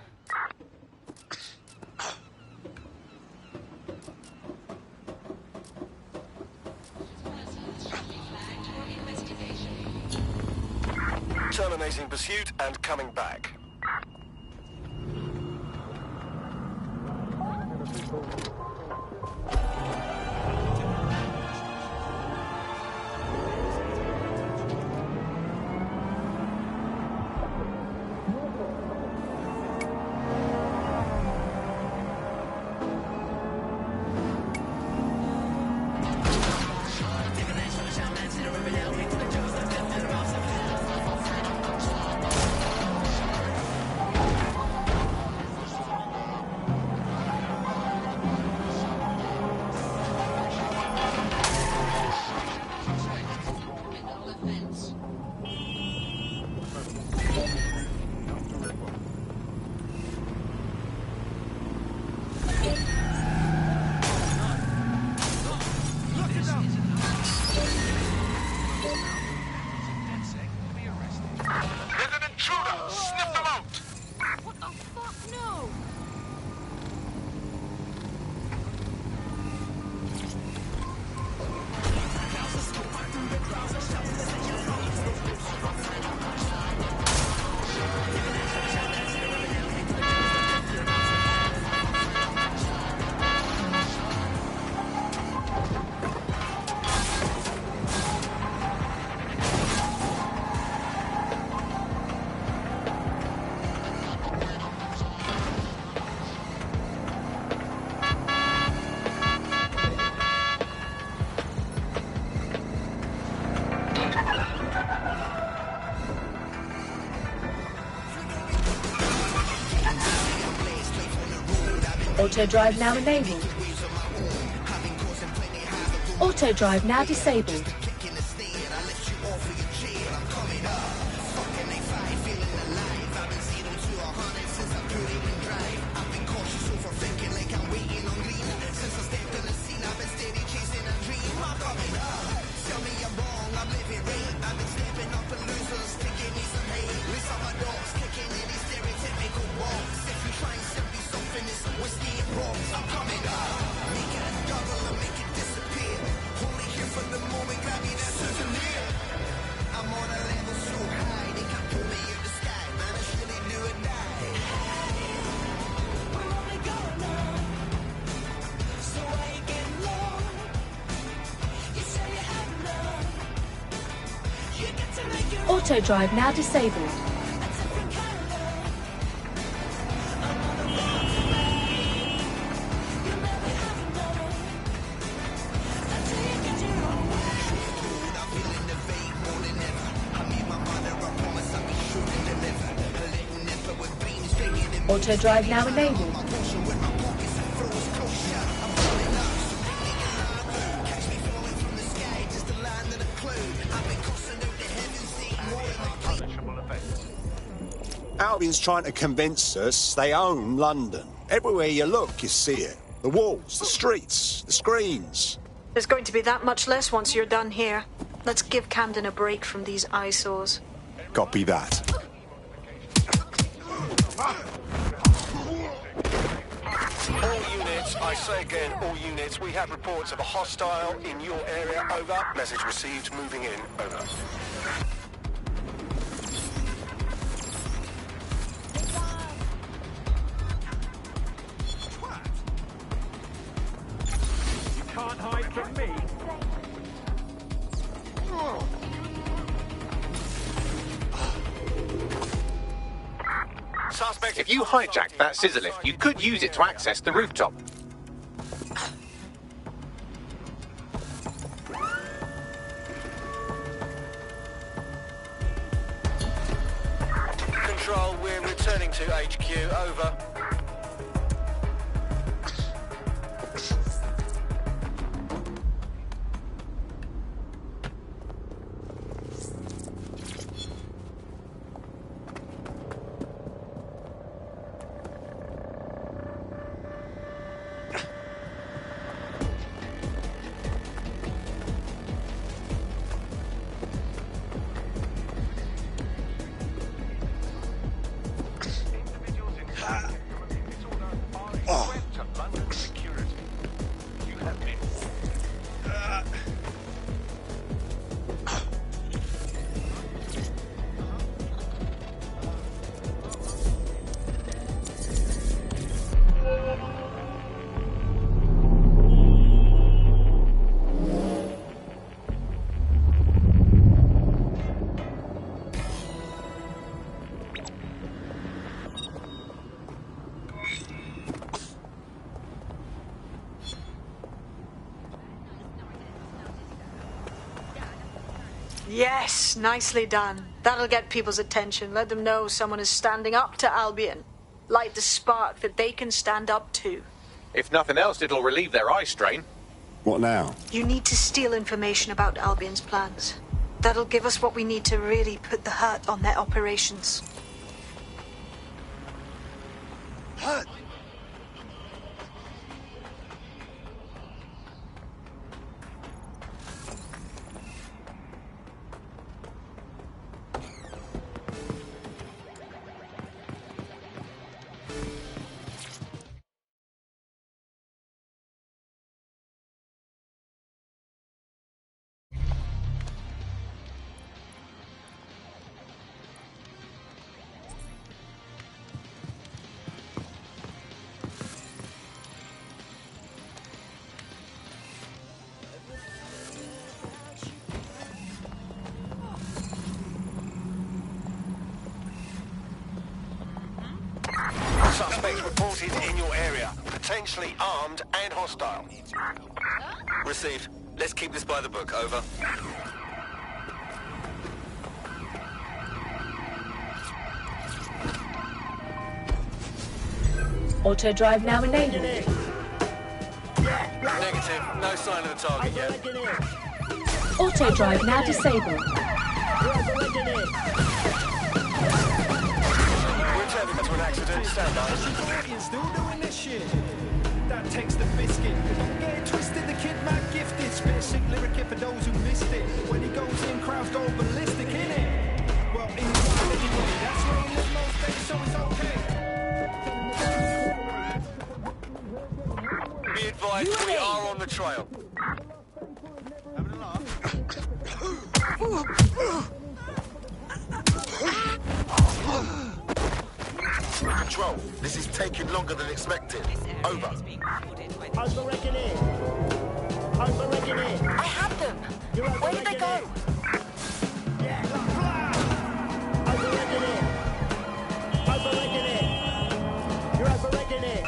Terminating pursuit and coming back. Auto drive now enabled. Auto drive now disabled. Auto drive now disabled. Auto drive now enabled. Albion's trying to convince us they own London. Everywhere you look, you see it. The walls, the streets, the screens. There's going to be that much less once you're done here. Let's give Camden a break from these eyesores. Copy that. All units, I say again, all units, we have reports of a hostile in your area, over. Message received, moving in, over. Can't hide from me. Suspect. If you hijacked that scissor lift, you could use it to access the rooftop. Control, we're returning to HQ, over. Yes, nicely done. That'll get people's attention. Let them know someone is standing up to Albion. Light the spark that they can stand up to. If nothing else, it'll relieve their eye strain. What now? You need to steal information about Albion's plans. That'll give us what we need to really put the hurt on their operations. Hurt? Suspects reported in your area. Potentially armed and hostile. Received. Let's keep this by the book. Over. Auto drive now enabled. Negative. No sign of the target yet. Auto drive now disabled. Returning to an accident. Stand by. You're still doing this shit. That takes the biscuit. Don't get it twisted, the kid mad gifted. Spit a sick lyric here for those who missed it. When he goes in, crowds go ballistic, innit? Well, in his mind anyway. That's where he lives most days, so it's okay. Be advised, we are on the trail. Having a laugh? Control, this is taking longer than expected. Over. Overregging it. Overregging it. I had them. Where did they go? Overregging it. Overregging it. You're overregging it.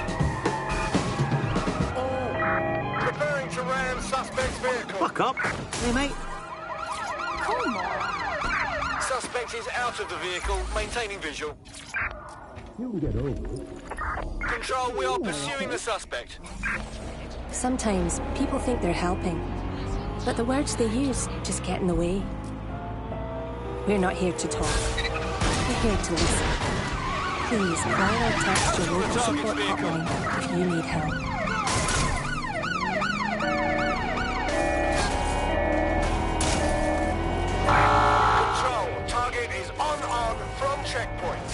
Preparing to ram suspect's vehicle. Fuck up. Hey, mate. Come on. Suspect is out of the vehicle, maintaining visual. Control, we are pursuing the suspect. Sometimes people think they're helping, but the words they use just get in the way. We're not here to talk. We're here to listen. Please call or text your local support hotline if you need help. Control, target is on from checkpoint.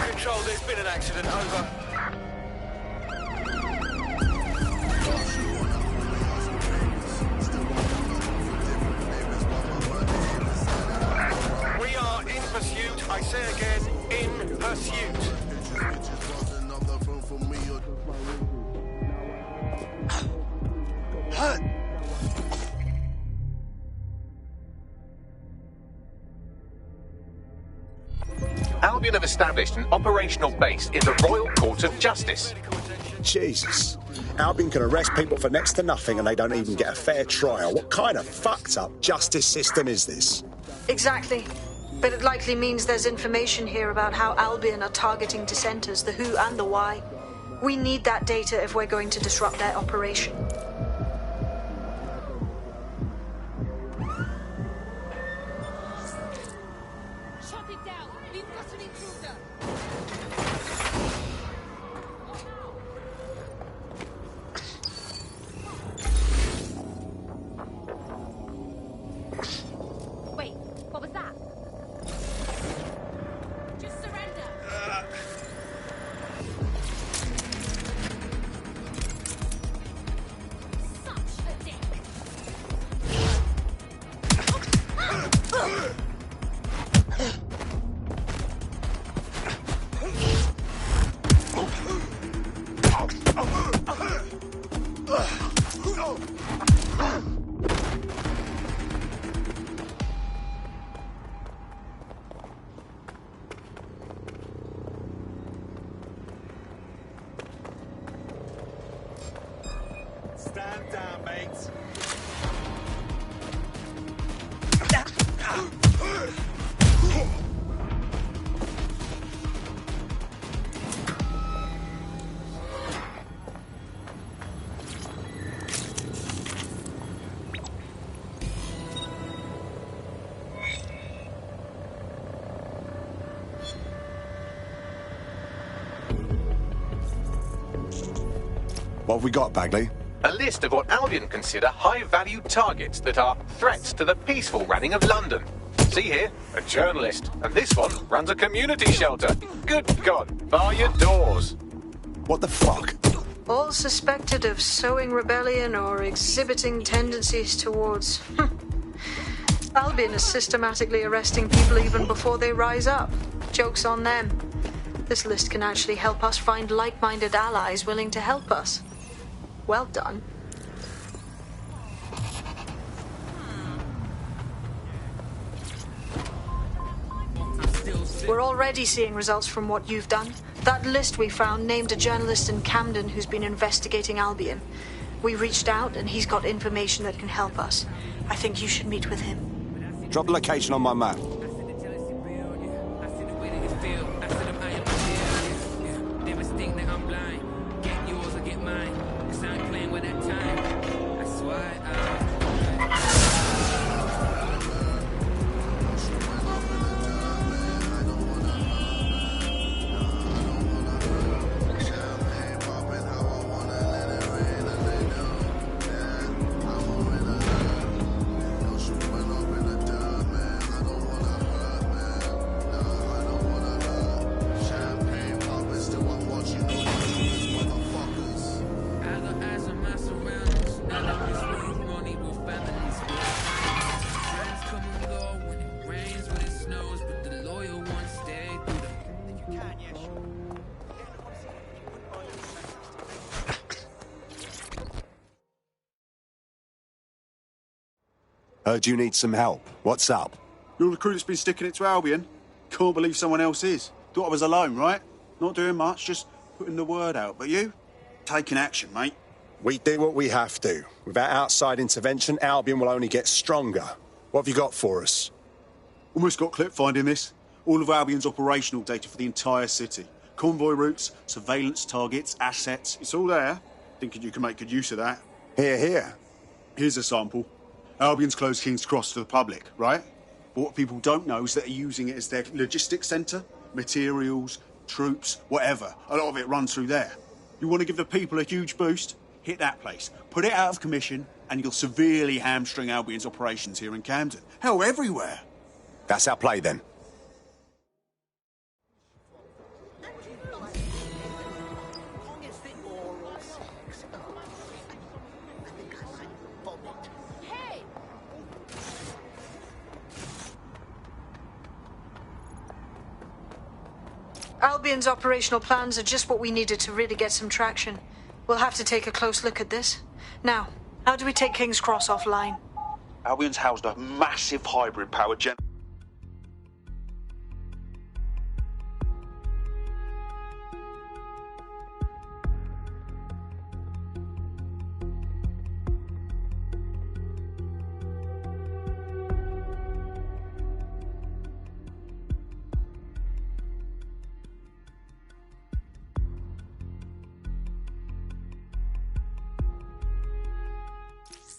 Control, there's been an accident. Over. We are in pursuit. I say again, in pursuit. Hurt? Albion have established an operational base in the Royal Court of Justice. Jesus. Albion can arrest people for next to nothing and they don't even get a fair trial. What kind of fucked up justice system is this? Exactly. But it likely means there's information here about how Albion are targeting dissenters, the who and the why. We need that data if we're going to disrupt their operation. Shut it down. We've got an intruder. Wait, what was that? Just surrender. Such a dick. Stand down, mates. What have we got, Bagley? A list of what Albion consider high-value targets that are threats to the peaceful running of London. See here, a journalist, and this one runs a community shelter. Good God, bar your doors. What the fuck? All suspected of sowing rebellion or exhibiting tendencies towards... Albion is systematically arresting people even before they rise up. Joke's on them. This list can actually help us find like-minded allies willing to help us. Well done. We're already seeing results from what you've done. That list we found named a journalist in Camden who's been investigating Albion. We reached out and he's got information that can help us. I think you should meet with him. Drop the location on my map. Heard you need some help. What's up? You're the crew that's been sticking it to Albion. Can't believe someone else is. Thought I was alone, right? Not doing much, just putting the word out. But you? Taking action, mate. We do what we have to. Without outside intervention, Albion will only get stronger. What have you got for us? Almost got clip finding this. All of Albion's operational data for the entire city. Convoy routes, surveillance targets, assets. It's all there. Thinking you can make good use of that. Here. Here's a sample. Albion's closed King's Cross to the public, right? But what people don't know is that they're using it as their logistics centre. Materials, troops, whatever. A lot of it runs through there. You want to give the people a huge boost? Hit that place. Put it out of commission, and you'll severely hamstring Albion's operations here in Camden. Hell, everywhere. That's our play, then. Albion's operational plans are just what we needed to really get some traction. We'll have to take a close look at this. Now, how do we take King's Cross offline? Albion's housed a massive hybrid-powered gen...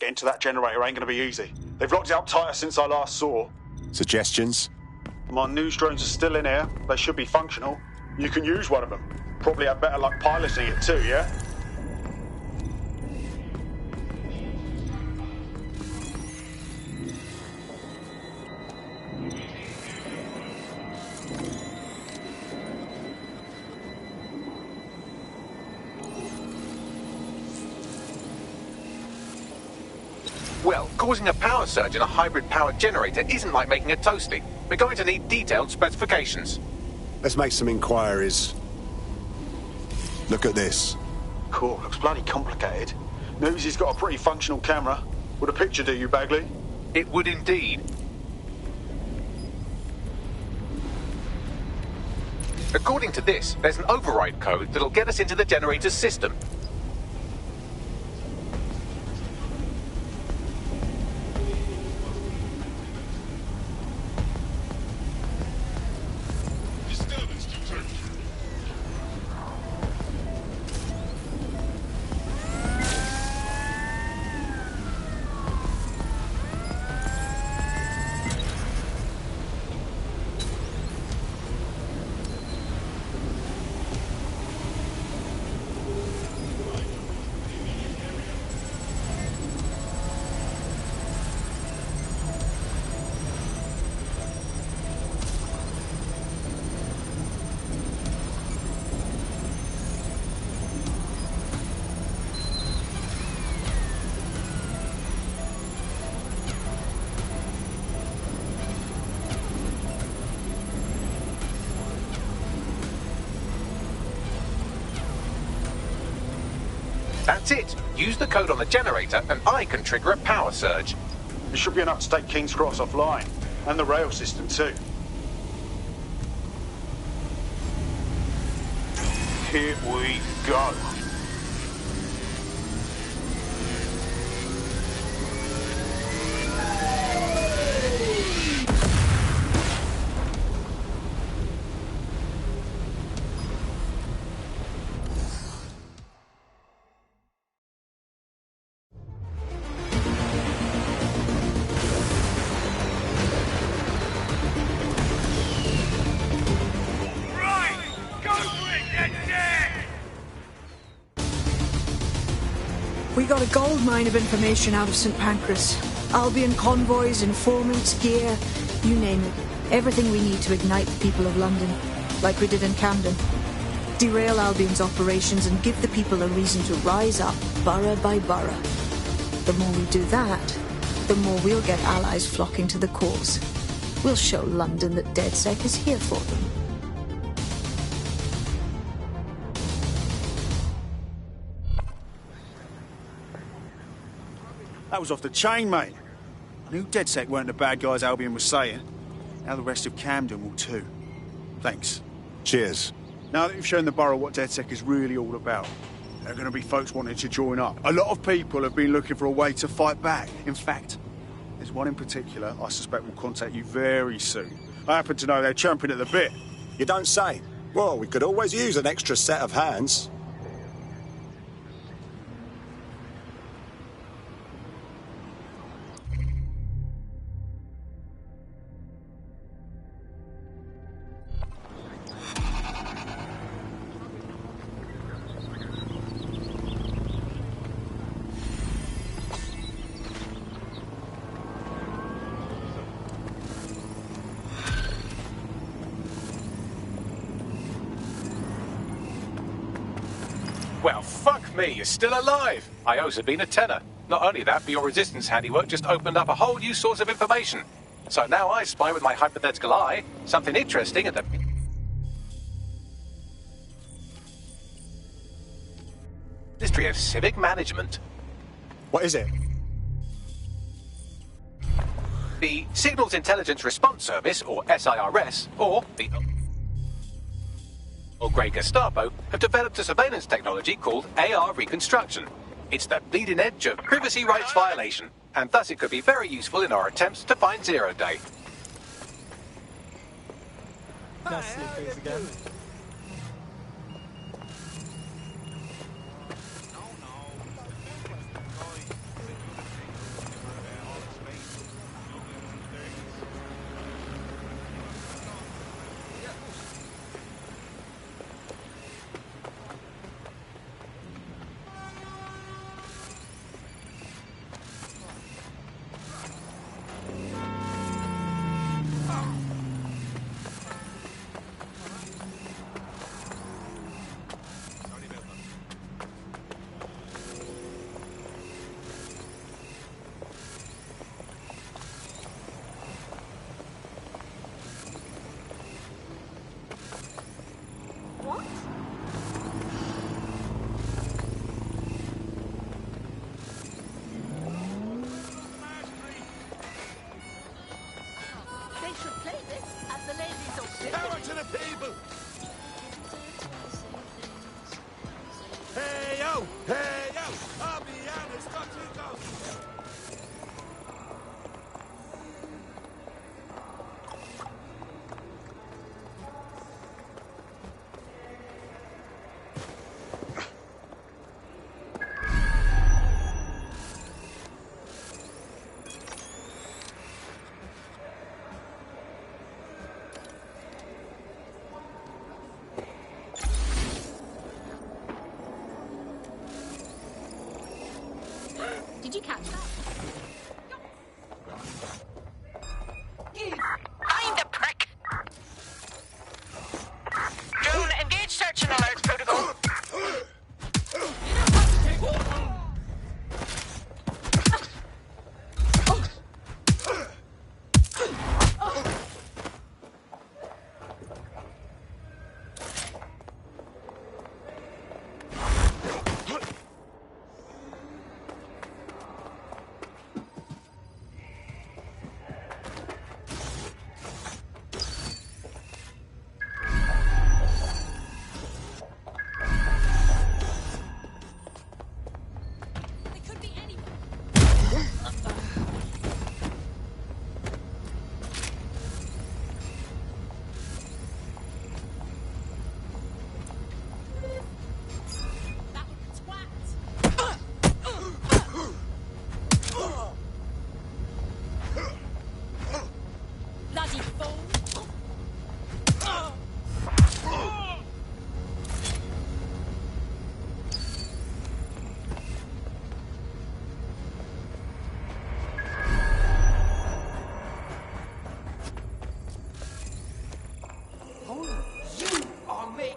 Getting to that generator ain't gonna be easy. They've locked it up tighter since I last saw. Suggestions? My news drones are still in here. They should be functional. You can use one of them. Probably have better luck piloting it too, yeah? Well, causing a power surge in a hybrid-powered generator isn't like making a toasty. We're going to need detailed specifications. Let's make some inquiries. Look at this. Cool, looks bloody complicated. Notice he's got a pretty functional camera. Would a picture do you, Bagley? It would indeed. According to this, there's an override code that'll get us into the generator's system. That's it. Use the code on the generator and I can trigger a power surge. It should be enough to take King's Cross offline. And the rail system too. Here we go. We got a gold mine of information out of St. Pancras. Albion convoys, informants, gear, you name it. Everything we need to ignite the people of London, like we did in Camden. Derail Albion's operations and give the people a reason to rise up, borough by borough. The more we do that, the more we'll get allies flocking to the cause. We'll show London that DedSec is here for them. That was off the chain, mate. I knew DedSec weren't the bad guys Albion was saying. Now the rest of Camden will too. Thanks. Cheers. Now that you've shown the borough what DedSec is really all about, there are going to be folks wanting to join up. A lot of people have been looking for a way to fight back. In fact, there's one in particular I suspect will contact you very soon. I happen to know they're champing at the bit. You don't say. Well, we could always use an extra set of hands. Well, fuck me, you're still alive. I owes have been a tenner. Not only that, but your resistance handiwork just opened up a whole new source of information. So now I spy with my hypothetical eye something interesting at the Ministry of Civic Management. What is it? The Signals Intelligence Response Service, or SIRS, or the Grey Gestapo, have developed a surveillance technology called AR reconstruction. It's the bleeding edge of privacy rights violation, and thus it could be very useful in our attempts to find Zero Day. Now see your face again. Did you catch that? I'm the prick! Drone, engage search and alert protocol.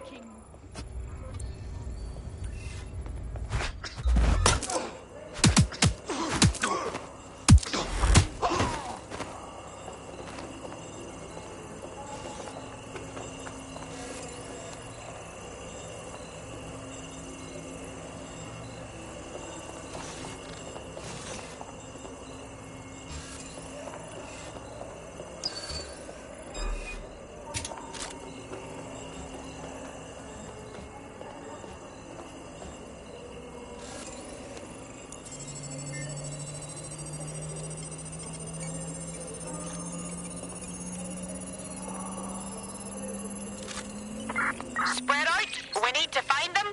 checking. Spread out. We need to find them.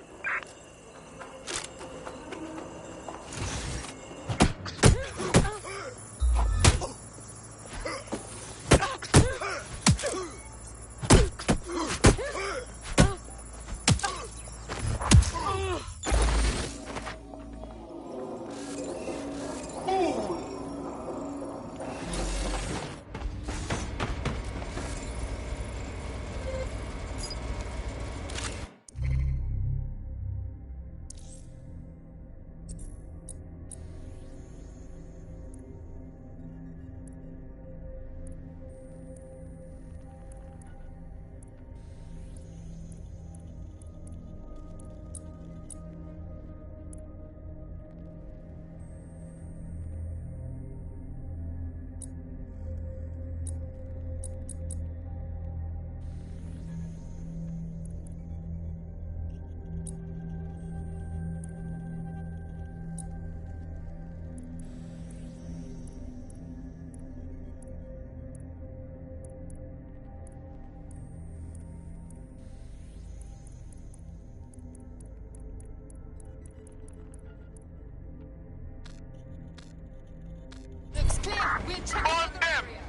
We're checking On the them! area.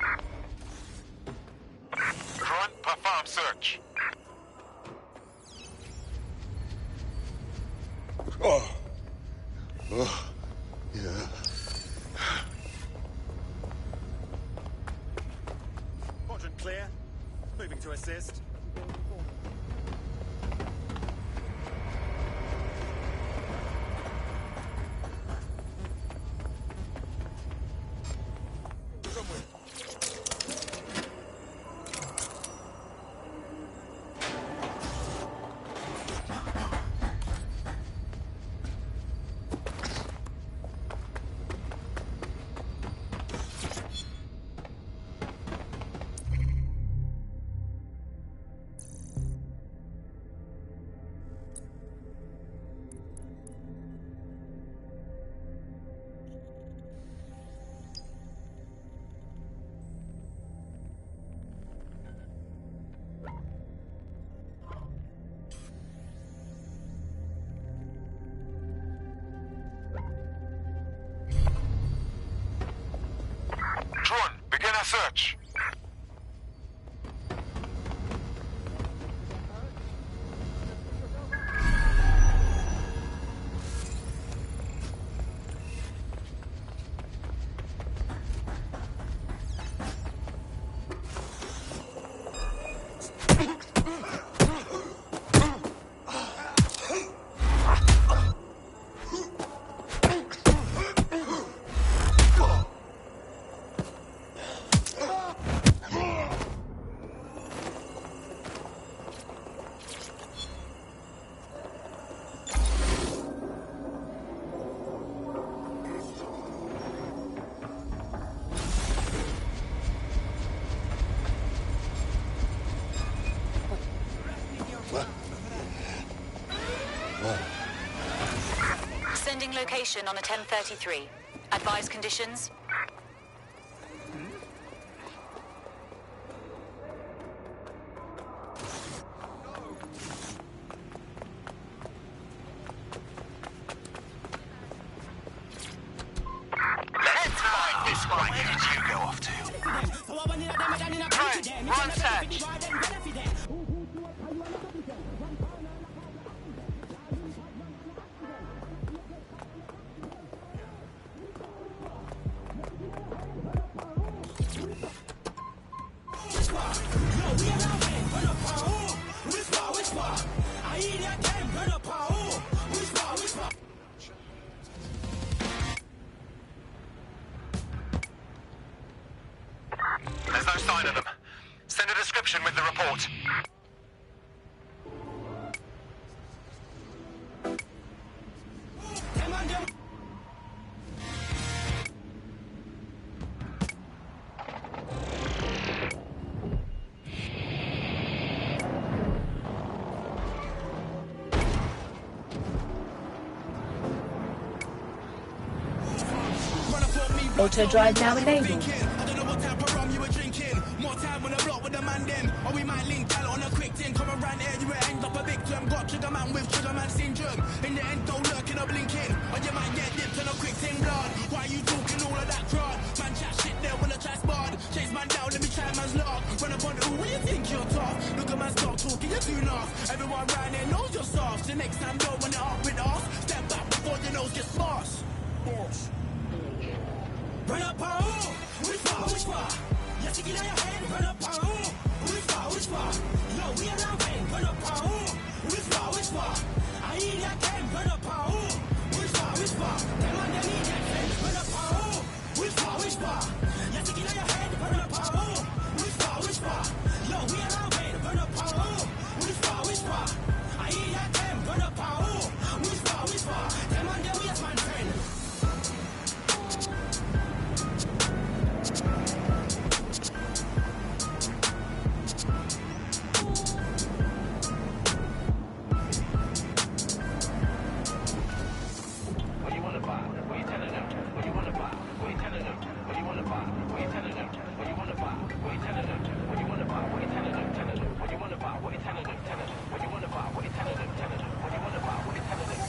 Front, perform search. Oh. Oh. Yeah. Quadrant clear. Moving to assist. Drone, begin a search. Sending location on a 1033. Advise conditions. Let's find this one. Where did you go off to? Trent, run search. Auto drive now enabled. I don't know what type of rum you were drinking. More time on the block with the man then. Or we might link out on a quick thing. Come around here, you will end up a victim. Got trigger man with trigger man syndrome. In the end, don't lurk in a blinking. Or you might get dipped on a quick thing, blood. Why you talking all of that crowd? Man chat shit there when I try spot. Chase man down, let me try man's log. Run up on the who you think you're tough? Look at man stop talking, you're too enough. Everyone round here knows you're soft. So next time don't run it up with us. Step back before your nose gets sparse. Run up on which far? Yes, you get on your head, run up on which far? Yo, we around pen, run up on which far? I need that pen, run up on which far? Them on them need that pen, run up on which far? Yes, you get on your head, run up on which far? Yo, we around pen, run up on which far? I need that pen, run up on which far? Them on them yes man pen.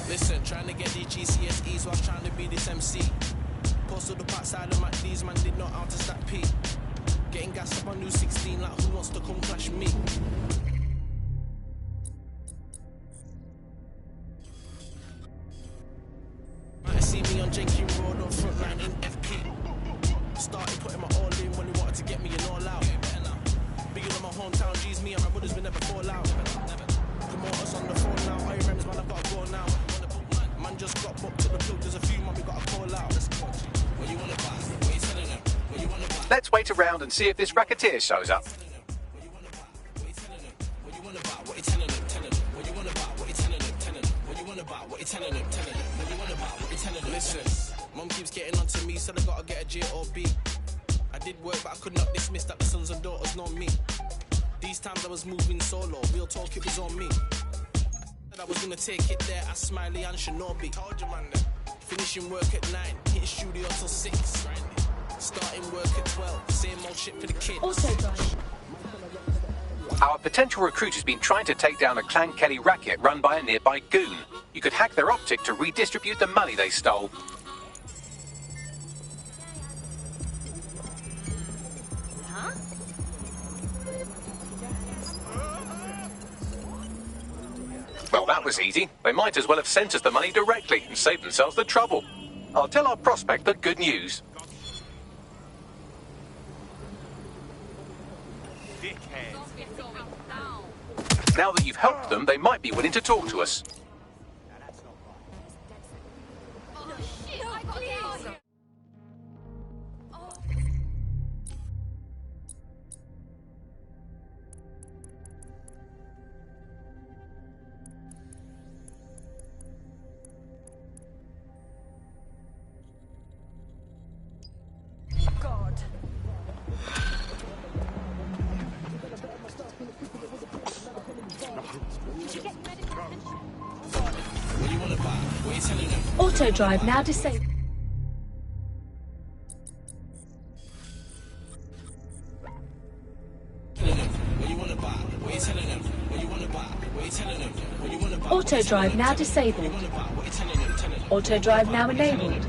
Listen, trying to get these GCSEs whilst trying to be this MC. Posted up outside of McDee's, man did not out to stack P. Getting gassed up on new 16 like who wants to come clash me? Might have seen me on Jenkins Road on frontline in FP. Started putting my all in when he wanted to get me in all out. Bigger than my hometown G's, me and my brothers will never fall out. Promoters on the phone now, I remember man, I gotta go now. Man just got booked to the club, there's a few man we gotta call out. What you wanna buy? What you telling them? What you wanna buy? Let's wait around and see if this racketeer shows up. Listen, mum keeps getting on to me, so I gotta get a J or B. I did work, but I could not dismiss that the sons and daughters know me. These times I was moving solo, real talk, it was on me. I was gonna take it there as Smiley and Shinobi. Told you, man. Finishing work at 9, hitting studio till 6. Starting work at 12, same old shit for the kids. Auto drive. Our potential recruit has been trying to take down a Clan Kelly racket run by a nearby goon. You could hack their optic to redistribute the money they stole. Well, that was easy. They might as well have sent us the money directly and saved themselves the trouble. I'll tell our prospect the good news. Now that you've helped them, they might be willing to talk to us. God. Auto drive now disabled. Auto drive now disabled. Auto drive now enabled.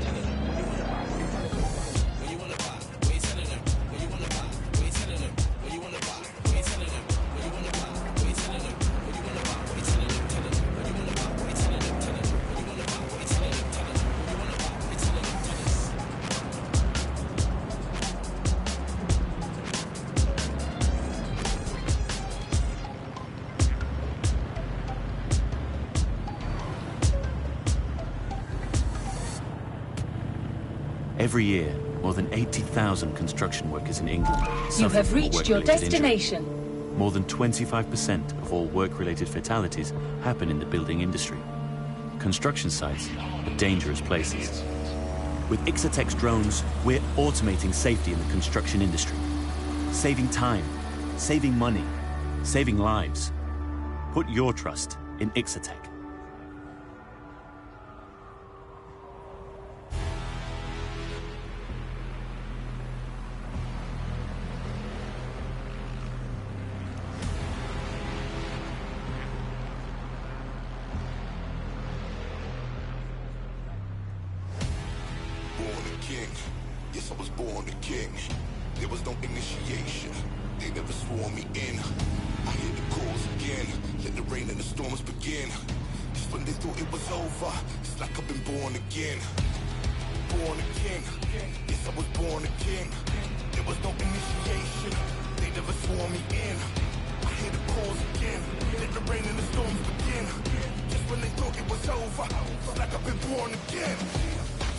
Every year, more than 80,000 construction workers in England You suffer have from a reached your work-related injury. destination. More than 25% of all work-related fatalities happen in the building industry. Construction sites are dangerous places. With Ixatex drones, we're automating safety in the construction industry. Saving time, saving money, saving lives. Put your trust in Ixatec. I was born a king. There was no initiation. They never swore me in. I hear the calls again. Let the rain and the storms begin. Just when they thought it was over, it's like I've been born again. Born a king. Yes, I was born a king. There was no initiation. They never swore me in. I hear the calls again. Let the rain and the storms begin. Just when they thought it was over, it's like I've been born again.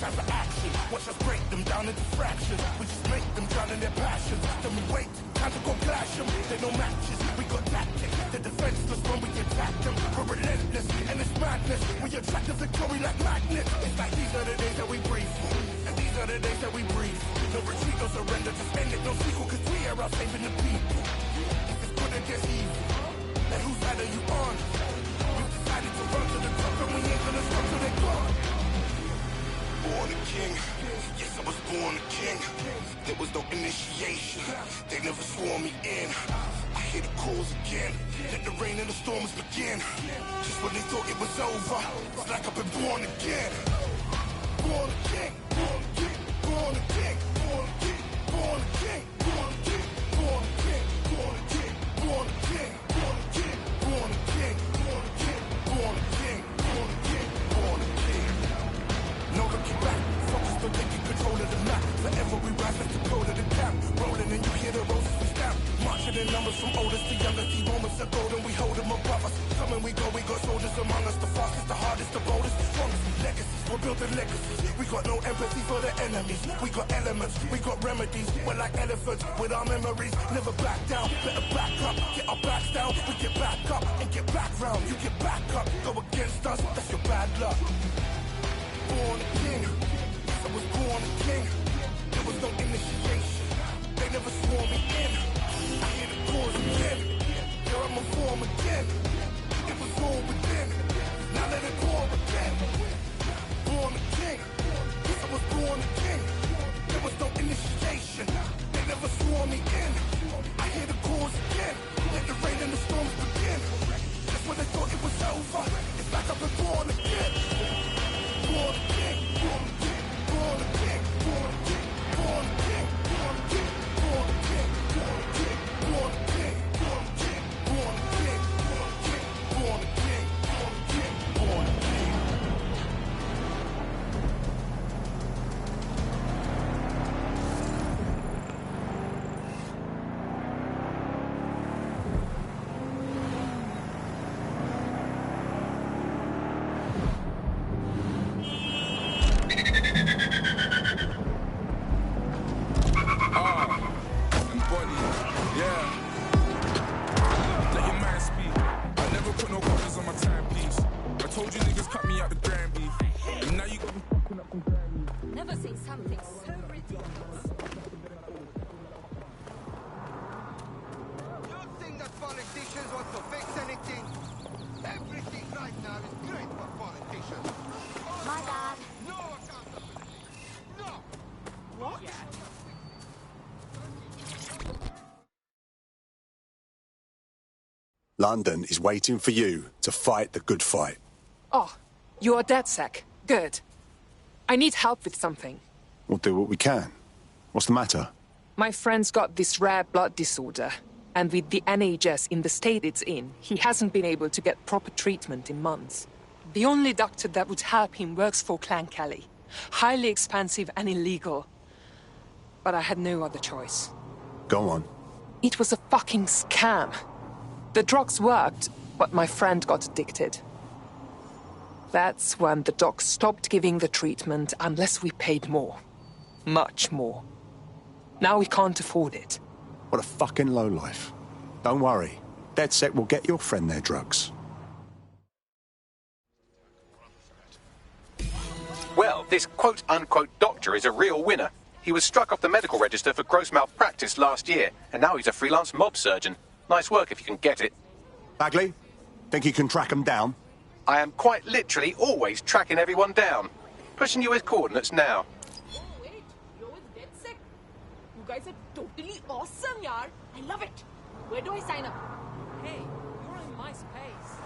Time for action. Watch us break them down into fractions. We just make them drown in their passions. Then we wait. Time to go clash them. They're no matches. We got tactics. They're defenseless when we attack them. We're relentless and it's madness. We attract the victory like magnets. It's like these are the days that we breathe for. And these are the days that we breathe. No retreat, no surrender. Just end it. No sequel, cause we are out saving the people. If it's good against evil, then whose side are you on? We've decided to run to the top and we ain't gonna stop till they're gone. Born a king, yes I was born a king. There was no initiation, they never swore me in. I hear the calls again, let the rain and the storms begin. Just when they thought it was over, it's like I've been born again. Born a king, born a king, born a king, born a king, born a king, born a king, born a king, born a king, born a king, born a king, born a king, born a king, born a king, born a king, born a king. No looking back, focused on taking control of the map. Forever we rise, let's go to the camp. Rolling and you hear the roses we stamp. Marching in numbers from oldest to youngest. These moments are golden, we hold them above us. Come and we go, we got soldiers among us. The fastest, the hardest, the boldest, strongest. Legacies, we're building legacies. We got no empathy for the enemies. We got elements, we got remedies. We're like elephants with our memories. Never back down, better back up. Get our backs down, we get back up and get back round. You get back up, go against us, that's your bad luck. Born a king, yes I was born a king. There was no initiation, they never swore me in. I hear the calls again, here I'm a form again. It was all within, now let it pour again. Born a king, yes I was born a king. There was no initiation, they never swore me in. I hear the calls again, let the rain and the storms begin. Just when they thought it was over, it's like I've been born again. Born a king, born a king, born a king, born a king, born a king, born a king, born a king, born a king, born a king, born a king, born a king, born a king, born a king, born a king. London is waiting for you to fight the good fight. Oh, you are DedSec. Good. I need help with something. We'll do what we can. What's the matter? My friend's got this rare blood disorder, and with the NHS in the state it's in, he hasn't been able to get proper treatment in months. The only doctor that would help him works for Clan Kelly. Highly expensive and illegal. But I had no other choice. Go on. It was a fucking scam. The drugs worked, but my friend got addicted. That's when the doc stopped giving the treatment unless we paid more. Much more. Now we can't afford it. What a fucking lowlife. Don't worry. DedSec will get your friend their drugs. Well, this quote-unquote doctor is a real winner. He was struck off the medical register for gross malpractice last year, and now he's a freelance mob surgeon. Nice work if you can get it. Bagley, think you can track them down? I am quite literally always tracking everyone down. Pushing you his coordinates now. Oh, wait. You're with DedSec? You guys are totally awesome, yaar. I love it. Where do I sign up? Hey, you're on MySpace.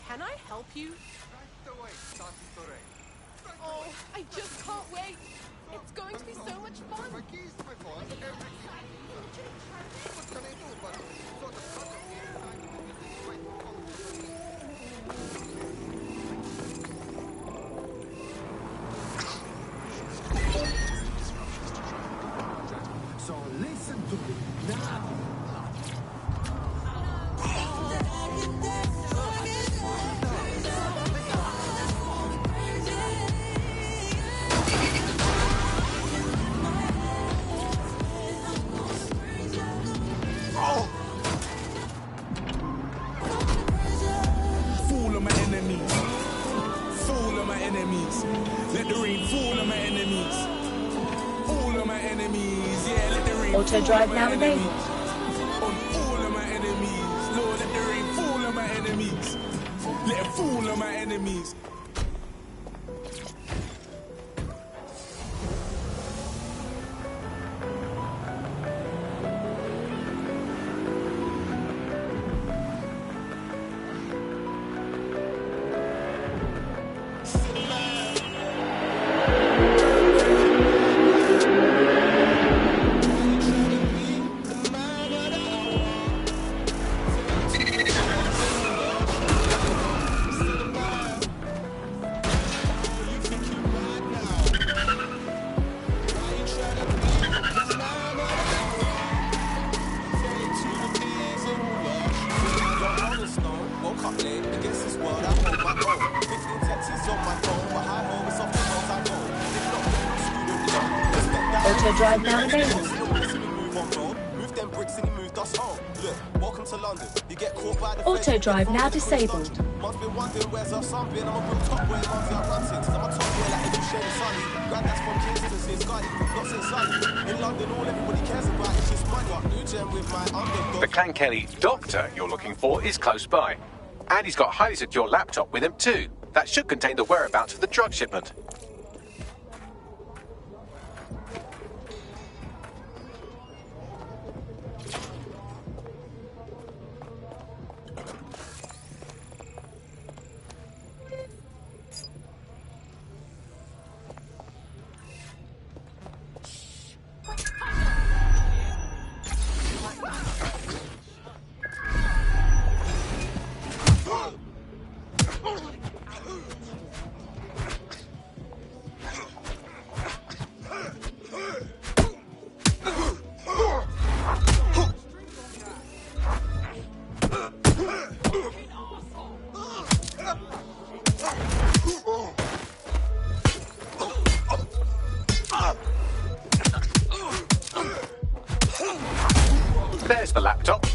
Can I help you? Oh, I just can't wait. It's going to be so much fun. So listen to me now. Fool of my enemies. Fool of my enemies. Let the rain fool of my enemies. All of my enemies. Yeah, let the rain Auto drive now enabled. on all of my enemies. Lord, let the rain fool of my enemies. Let it fool of my enemies. Auto drive now enabled. Move them bricks and he moved us home. Look, welcome to London. You get caught by the Auto drive now disabled. Mum's been wondering where's her son been. I'm a real top boy, mum's I run things. I'm a top boy like every shade of sunny. Granddad's from Kingston, since Scully, not since Sunny. In London, all everybody cares about is just money. New gem with my underdog. The Clan Kelly doctor you're looking for is close by. And he's got a highly secure laptop with him too. That should contain the whereabouts of the drug shipment. There's the laptop.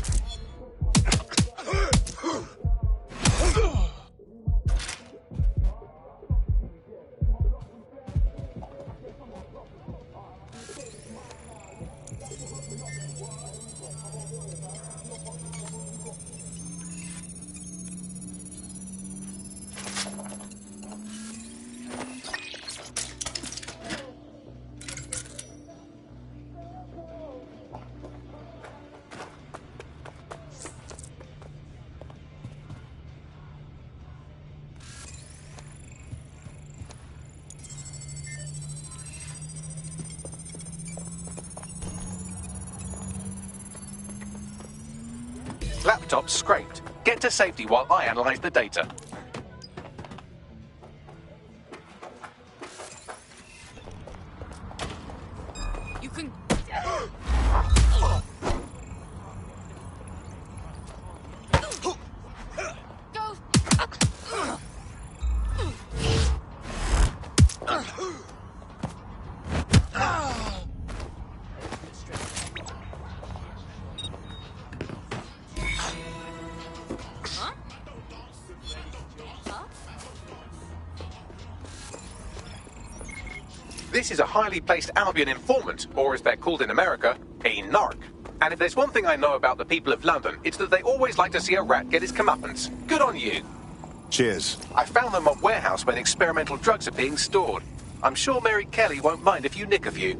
Laptop scraped. Get to safety while I analyze the data. You can... Go! This is a highly placed Albion informant, or as they're called in America, a narc. And if there's one thing I know about the people of London, it's that they always like to see a rat get his comeuppance. Good on you. Cheers. I found them at a warehouse where the experimental drugs are being stored. I'm sure Mary Kelly won't mind if you nick a few.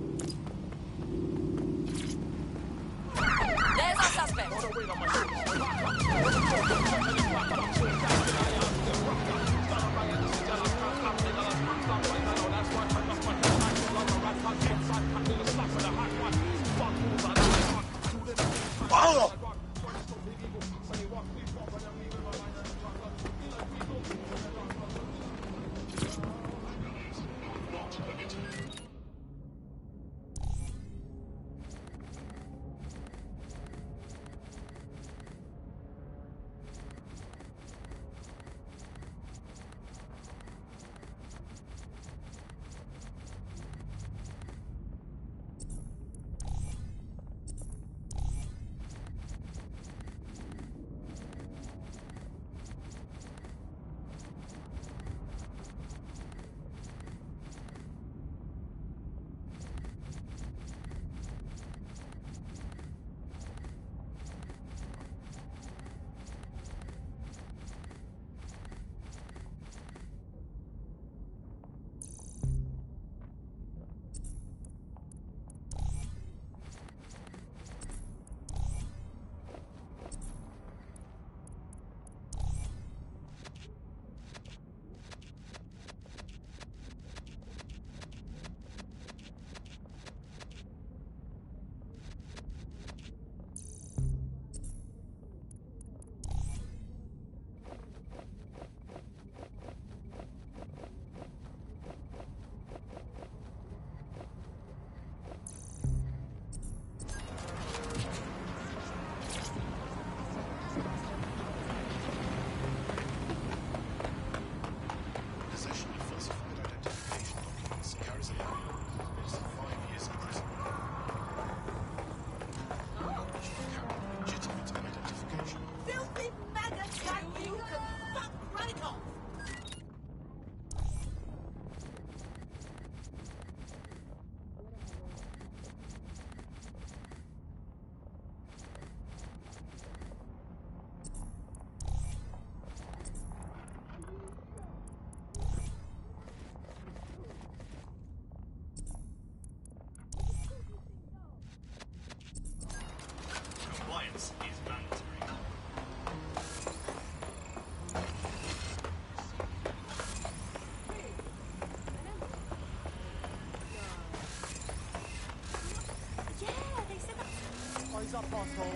asshole.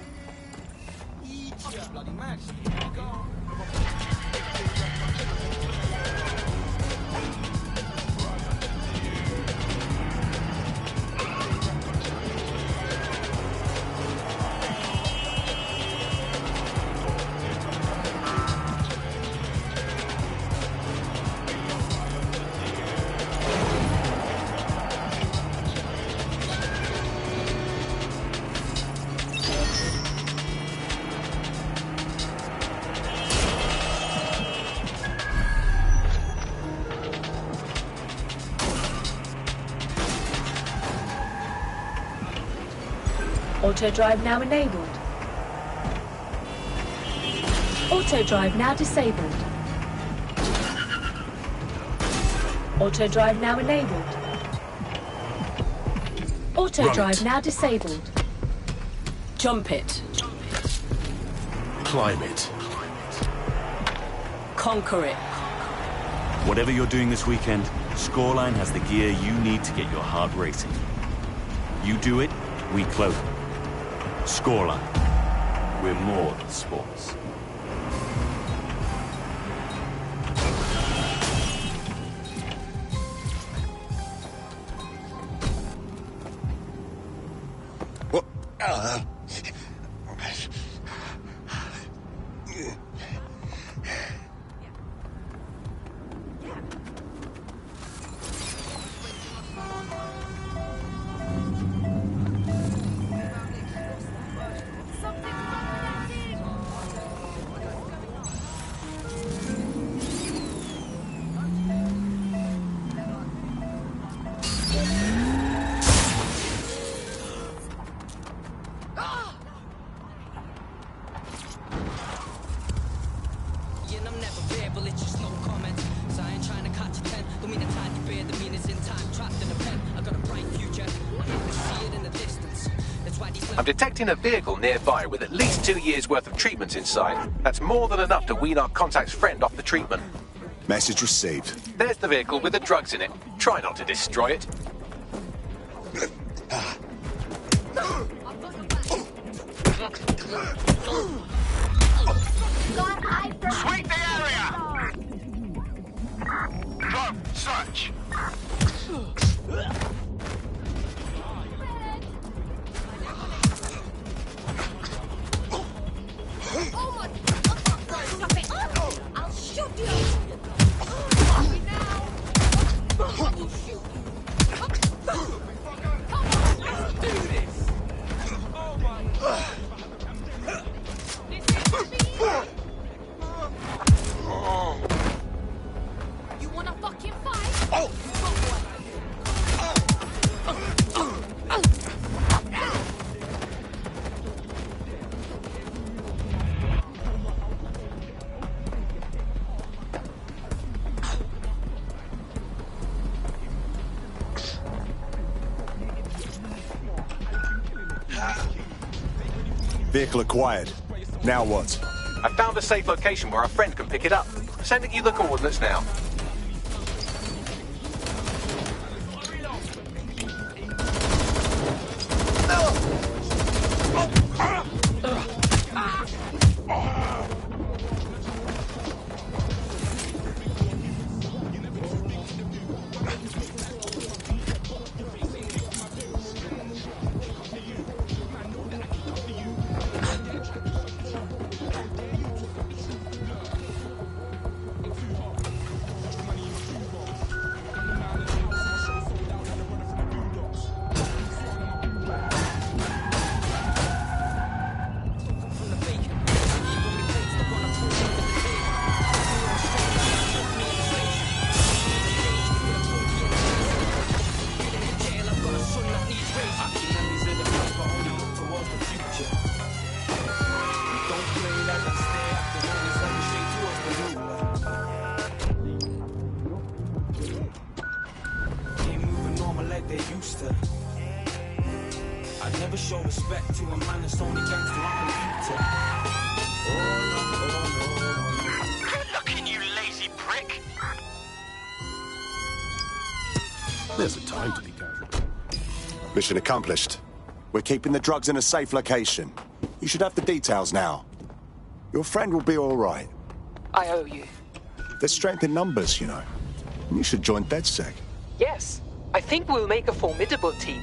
Idiot. Bloody mad. Here we go. Auto drive now enabled. Auto drive now disabled. Auto drive now enabled. Auto drive now disabled. Jump it. Climb it. Conquer it. Whatever you're doing this weekend, Scoreline has the gear you need to get your heart racing. You do it, we close it. Scoreline. We're more than sports. I'm detecting a vehicle nearby with at least 2 years' worth of treatments inside. That's more than enough to wean our contact's friend off the treatment. Message received. There's the vehicle with the drugs in it. Try not to destroy it. Sweep the area! Drone, search! I'll shoot you! Now! I will shoot you! Do this! Oh my God! You wanna fucking fight? Oh! Vehicle acquired. Now what? I found a safe location where our friend can pick it up. Sending you the coordinates now. I'd never show respect to a man that's only gangster on computer. Good looking, you lazy prick! There's a time to be casual. Mission accomplished. We're keeping the drugs in a safe location. You should have the details now. Your friend will be all right. I owe you. There's strength in numbers, you know. You should join DedSec. Yes, I think we'll make a formidable team.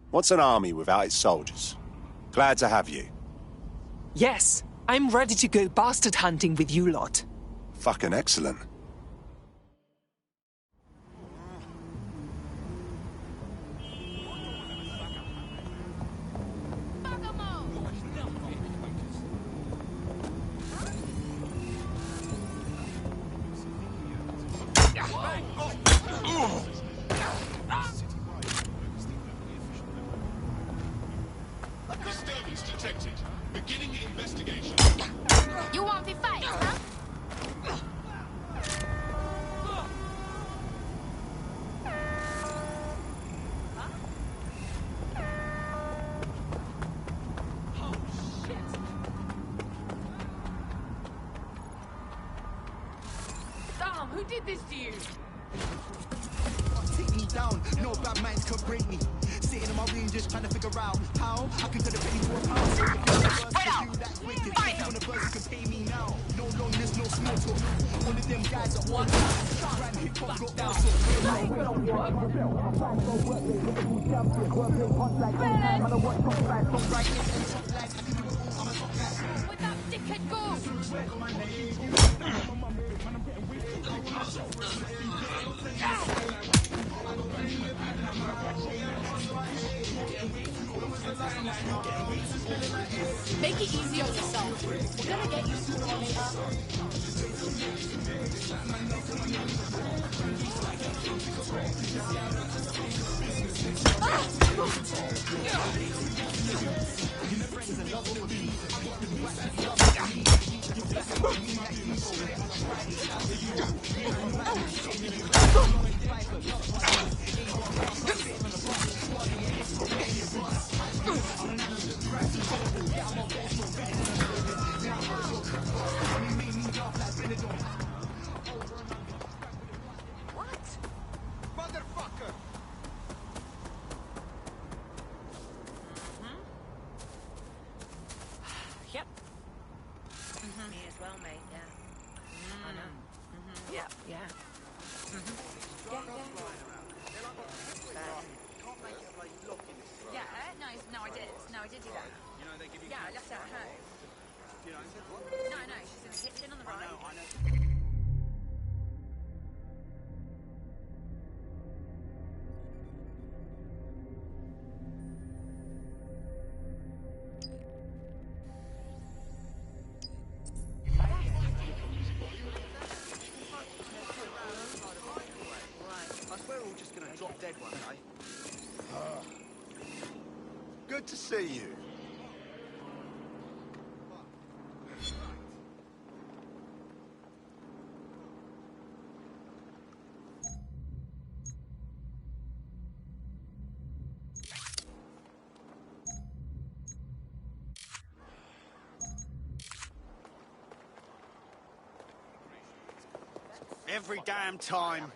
What's an army without its soldiers? Glad to have you. Yes, I'm ready to go bastard hunting with you lot. Fucking excellent. Disturbance detected. Beginning investigation. You want to fight, huh? Sam, who did this to you? Take me down, no bad minds could break me. Sitting in my room just trying to figure out how I can turn a penny to a pound. So that's wicked. When the person can pay me now. No longness, no small talk. One of them guys at one time. Grand hip hop got down. With that dickhead go! Make it easy on yourself. We're gonna get you sooner or later. Motherfucker! Yep. Me as well, mate, yeah. I know. Yeah, yeah. Yeah, no, I did. No, I did do that. You know, they give you... Yeah, I left it at home. You know, No, she's in the kitchen on the right. I know. I swear we're all just gonna drop dead one day. Good to see you. Every damn time.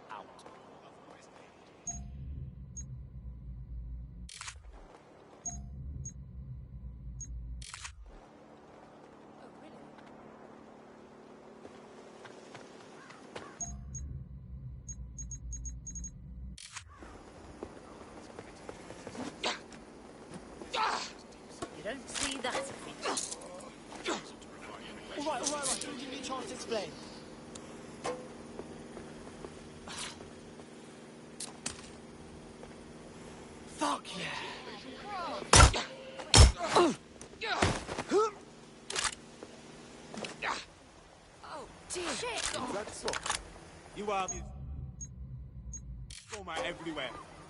You don't see that. All right. Give me a chance to explain. Fuck yeah! shit! That's all. You obvious. Go man everywhere.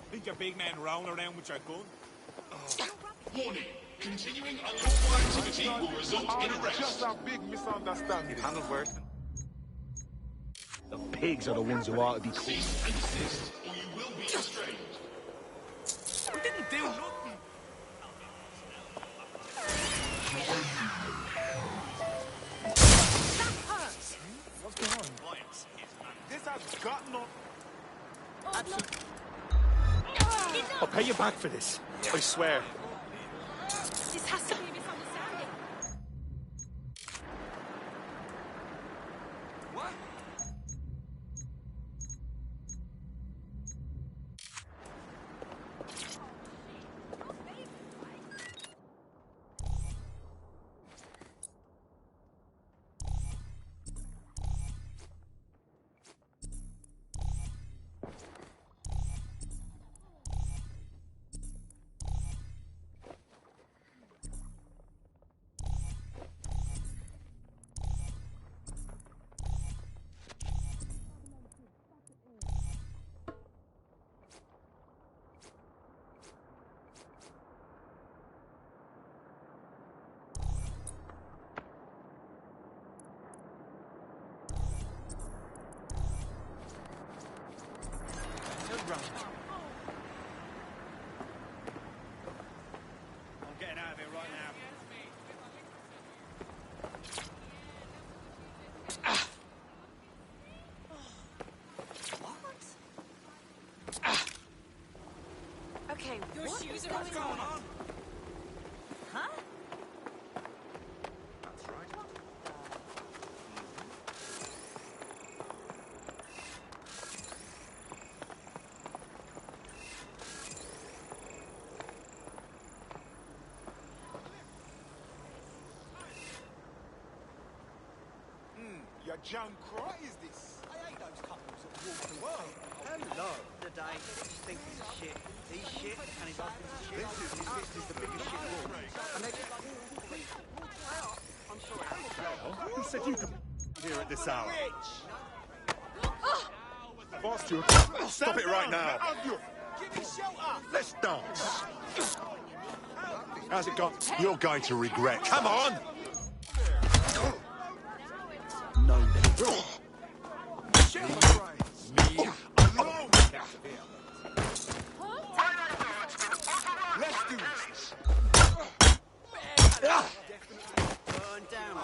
Think your big man rolling around with your gun? Warning. Continuing unlawful activity will result in arrest. Just a big misunderstanding. Handled worse. The pigs are the ones who ought to be caught. Cease and desist, or you will be restrained. We didn't do nothing. That hurts! What's going on? This has got no... I'll pay you back for this. I swear. This has to be a misunderstanding. What? I'm getting out of here right now. Okay, Your what shoes is are going on? Huh? That's right. Your John Croy is this? I hate those couples that walk the world. Hello. Today, he thinks he's shit. He's shit, and his husband's shit. His sister's the biggest shit of all. And they're just like, I'm sorry. Who said you could here at this hour? Boss, you. Stop it right now. Give me shelter. Let's dance. How's it gone? You're going to regret. Come on! No. Me alone. Let's do this. Burn down.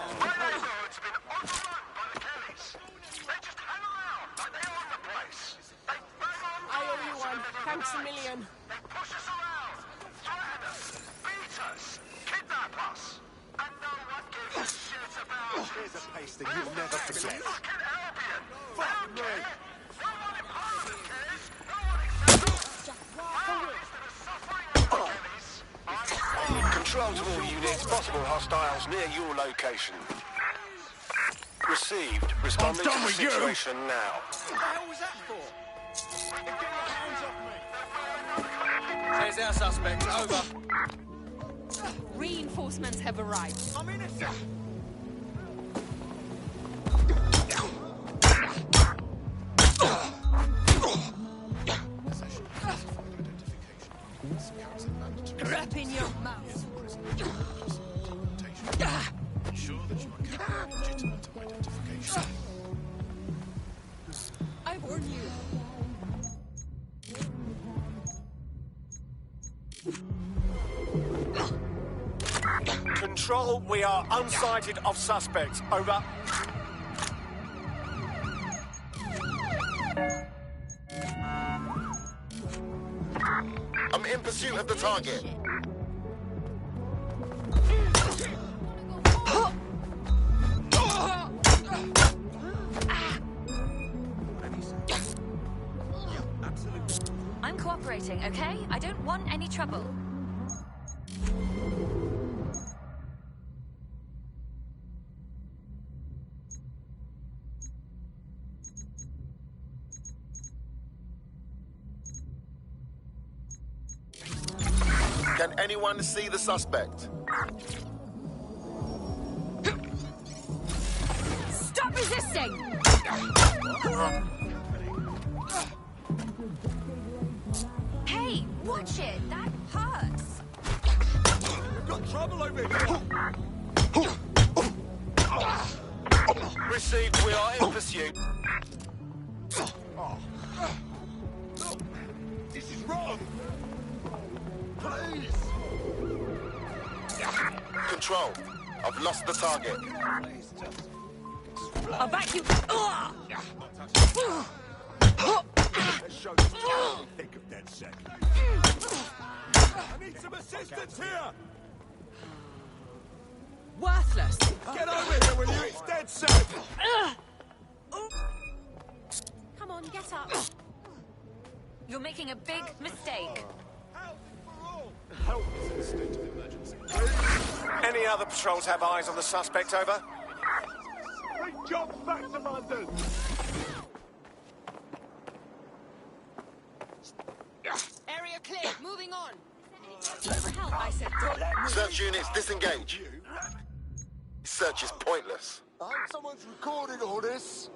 I owe you one. Thanks a million. They push us around, threaten us, beat us, kidnap us, and no one gives a shit about it. Here's a pasting you'll never forget. Fucking Albion! Fuck me! No one in Parliament cares! No one except us! Well, instead of suffering over Kelly's, Control to all units, possible hostiles near your location. Received. Responding to the situation now. What the hell was that for? Get your hands off me! There's our suspect. Over. Reinforcements have arrived. I'm innocent. Crap in your mouth. Ensure that you are carrying legitimate identification. I warn you. Control, we are unsighted of suspects. Over. I'm in pursuit of the target. I'm cooperating, okay? I don't want any trouble. Can anyone see the suspect? Stop resisting! Hey, watch it! That hurts! We've got trouble over here! Received, we are in pursuit. This is wrong! Please! Control, I've lost the target. I'll back you. Let's show them what we think of DedSec. I need some assistance here! Worthless. Get over here, will you? It's DedSec! Come on, get up. You're making a big mistake. Help is in a state of emergency. Any other patrols have eyes on the suspect, over? Bring jobs back to London! Area clear. Moving on. Help, I said. Search units, disengage. Search is pointless. I hope someone's recording all this.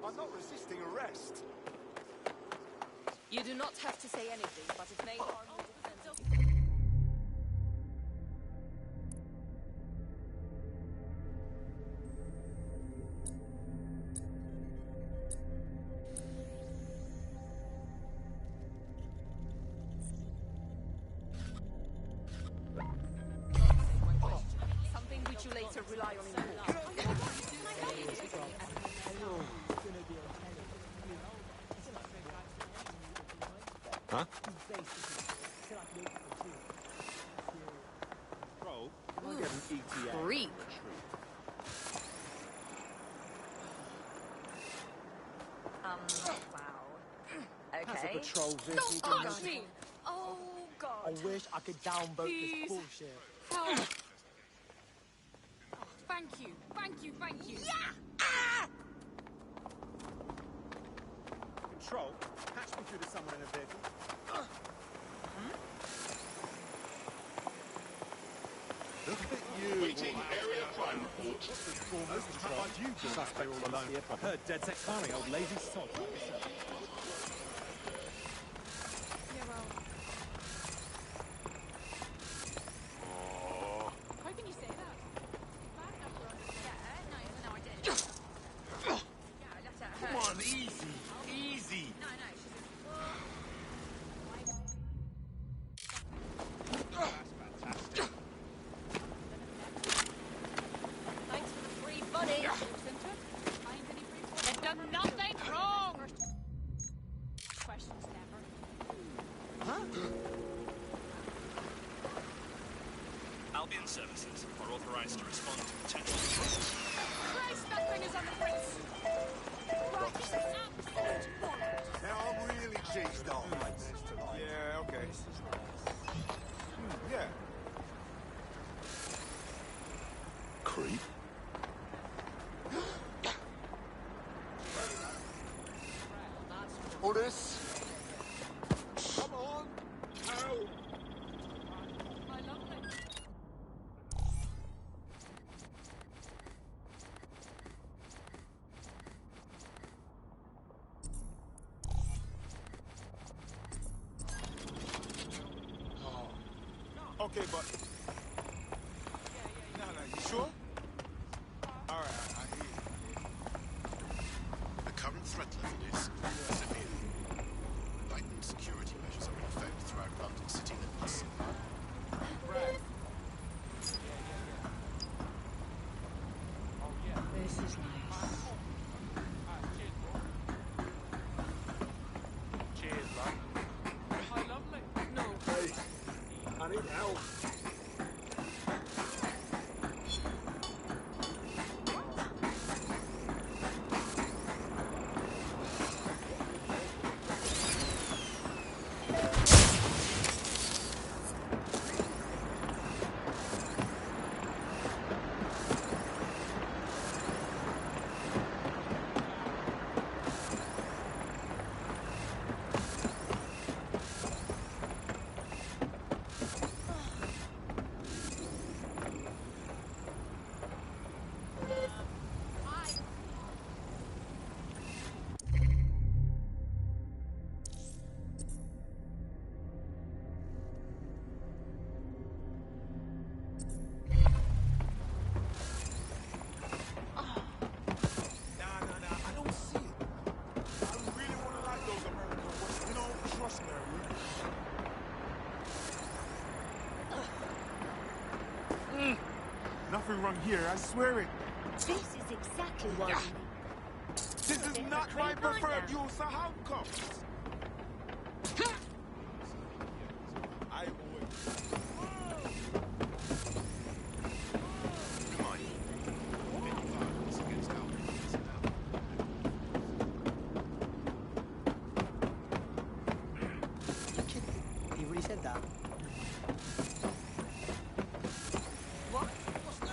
I'm not resisting arrest. You do not have to say anything, but it may harm you. Something which you later rely on in court. Huh? Bro, can I get an ETA? Creep. Wow. That's a Okay. patrol vehicle. Don't touch me! Oh, God. I wish I could downvote Please. this bullshit. Help. Oh, thank you. Thank you. Thank you. Control, patch me through to someone in a vehicle. Look at you. Waiting area crime report. Suspect all alone. I heard DedSec farming, old lazy sod. How can you say that? No, I did. Come on, easy, easy. Thanks for the free money. They've done nothing wrong. Questions never. Albion services are authorized to respond to potential threats. Christ, that thing is on the fritz. Now I'm really cheesed off. Yeah, okay. Yeah. Creep. Orders. Come on. Ow. I love it. Okay, but... No, you sure? All right, I hear you. The current threat level is severe. Heightened security measures are in effect throughout London city limits. This is nice. Cheers, love. I lovely. No. Hey, I need help. wrong here, I swear it. This is exactly what we need. This is not my preferred use of handcuffs. I He really said that. What? What's news?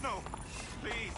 No, please.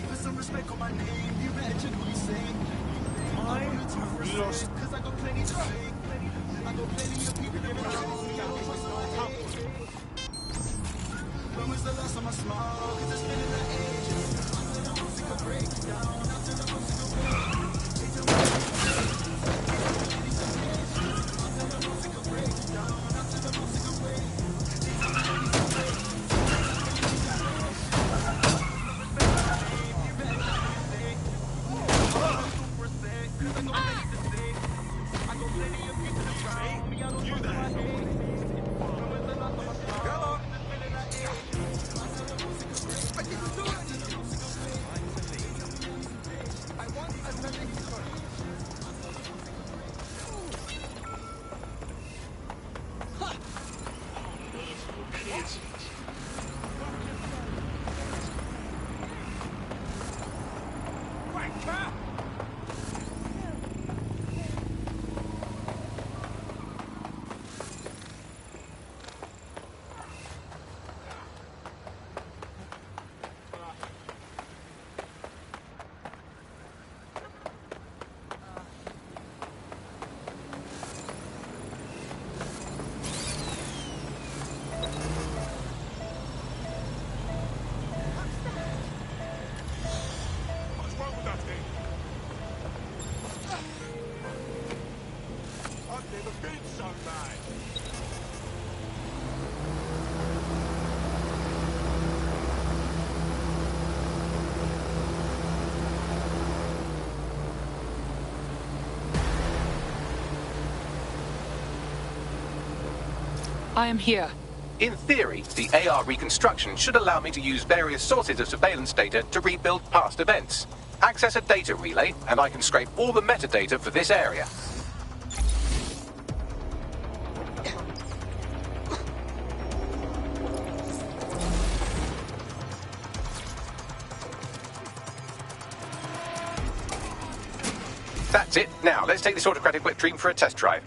Put some respect on my name. You better check what you say. I'm lost. Cause I got plenty to say. I got plenty of people that know me. I don't trust my age. When was the last time I smiled? Cause it's been in the ages. After the music will break down. After the music will break. After the music will break down. After the music will break. I am here. In theory, the AR reconstruction should allow me to use various sources of surveillance data to rebuild past events. Access a data relay, and I can scrape all the metadata for this area. That's it. Now, let's take this autocratic wet dream for a test drive.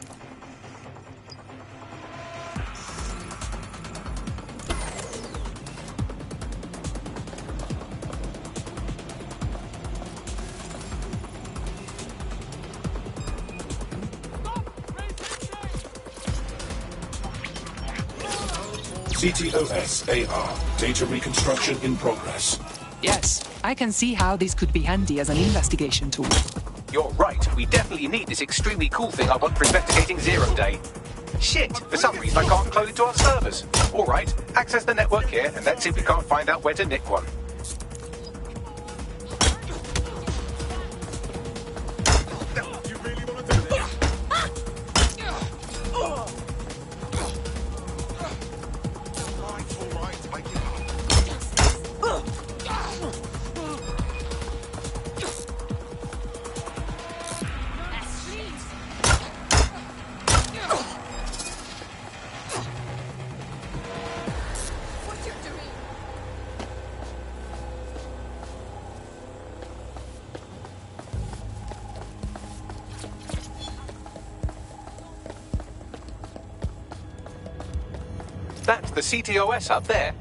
CTOS AR. Data reconstruction in progress. Yes, I can see how this could be handy as an investigation tool. You're right. We definitely need this extremely cool thing I want for investigating Zero Day. Shit! For some reason I can't clone it to our servers. Alright, access the network here, and let's see if we can't find out where to nick one. That's the CTOS up there.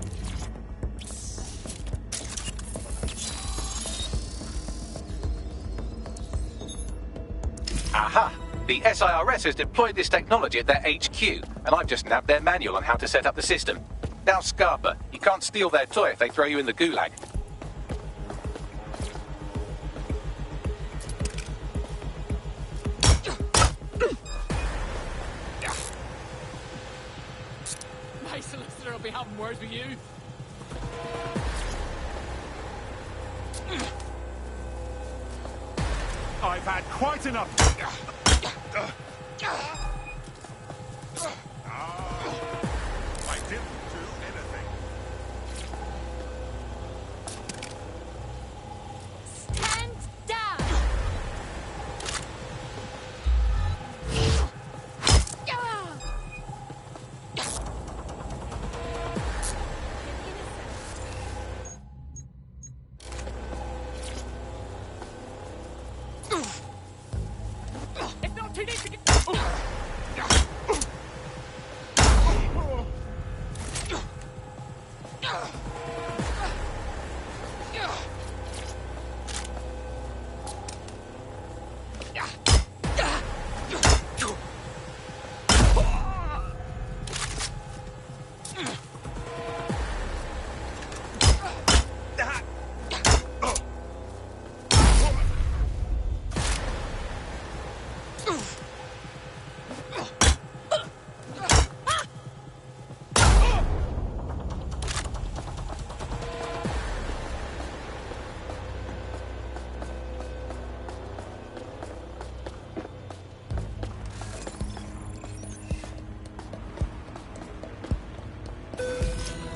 Aha! The SIRS has deployed this technology at their HQ, and I've just nabbed their manual on how to set up the system. Now, Scarpa, you can't steal their toy if they throw you in the gulag. My solicitor will be having words with you. I've had quite enough. I didn't do anything. Stand down! It's not too late to get...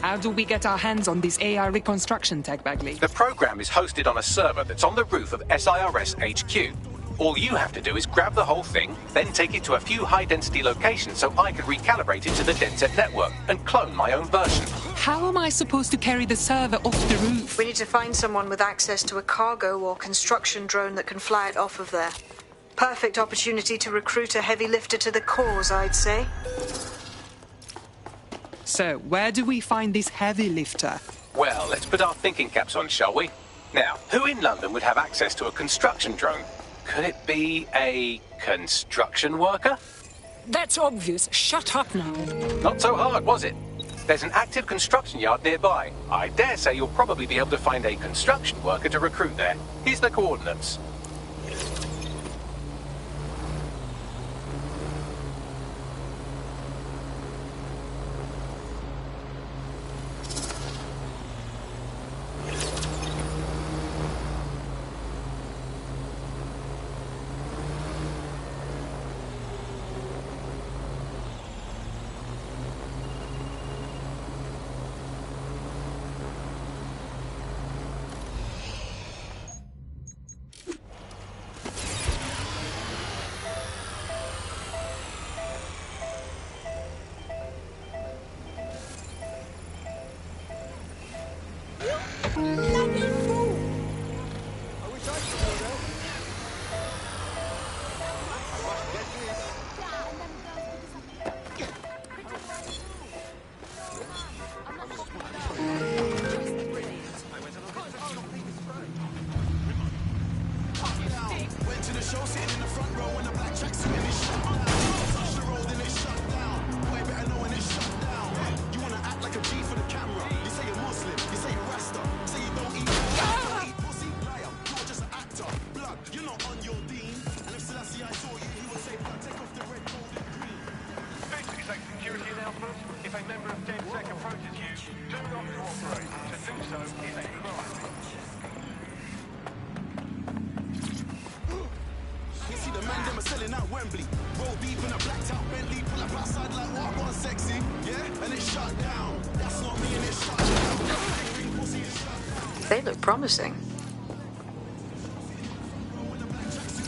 How do we get our hands on this AI reconstruction tech, Bagley? The program is hosted on a server that's on the roof of SIRS HQ. All you have to do is grab the whole thing, then take it to a few high-density locations so I can recalibrate it to the DedSec network and clone my own version. How am I supposed to carry the server off the roof? We need to find someone with access to a cargo or construction drone that can fly it off of there. Perfect opportunity to recruit a heavy lifter to the cause, I'd say. So, where do we find this heavy lifter? Well, let's put our thinking caps on, shall we? Now, who in London would have access to a construction drone? Could it be a construction worker? That's obvious. Shut up now. Not so hard, was it? There's an active construction yard nearby. I dare say you'll probably be able to find a construction worker to recruit there. Here's the coordinates. They look promising.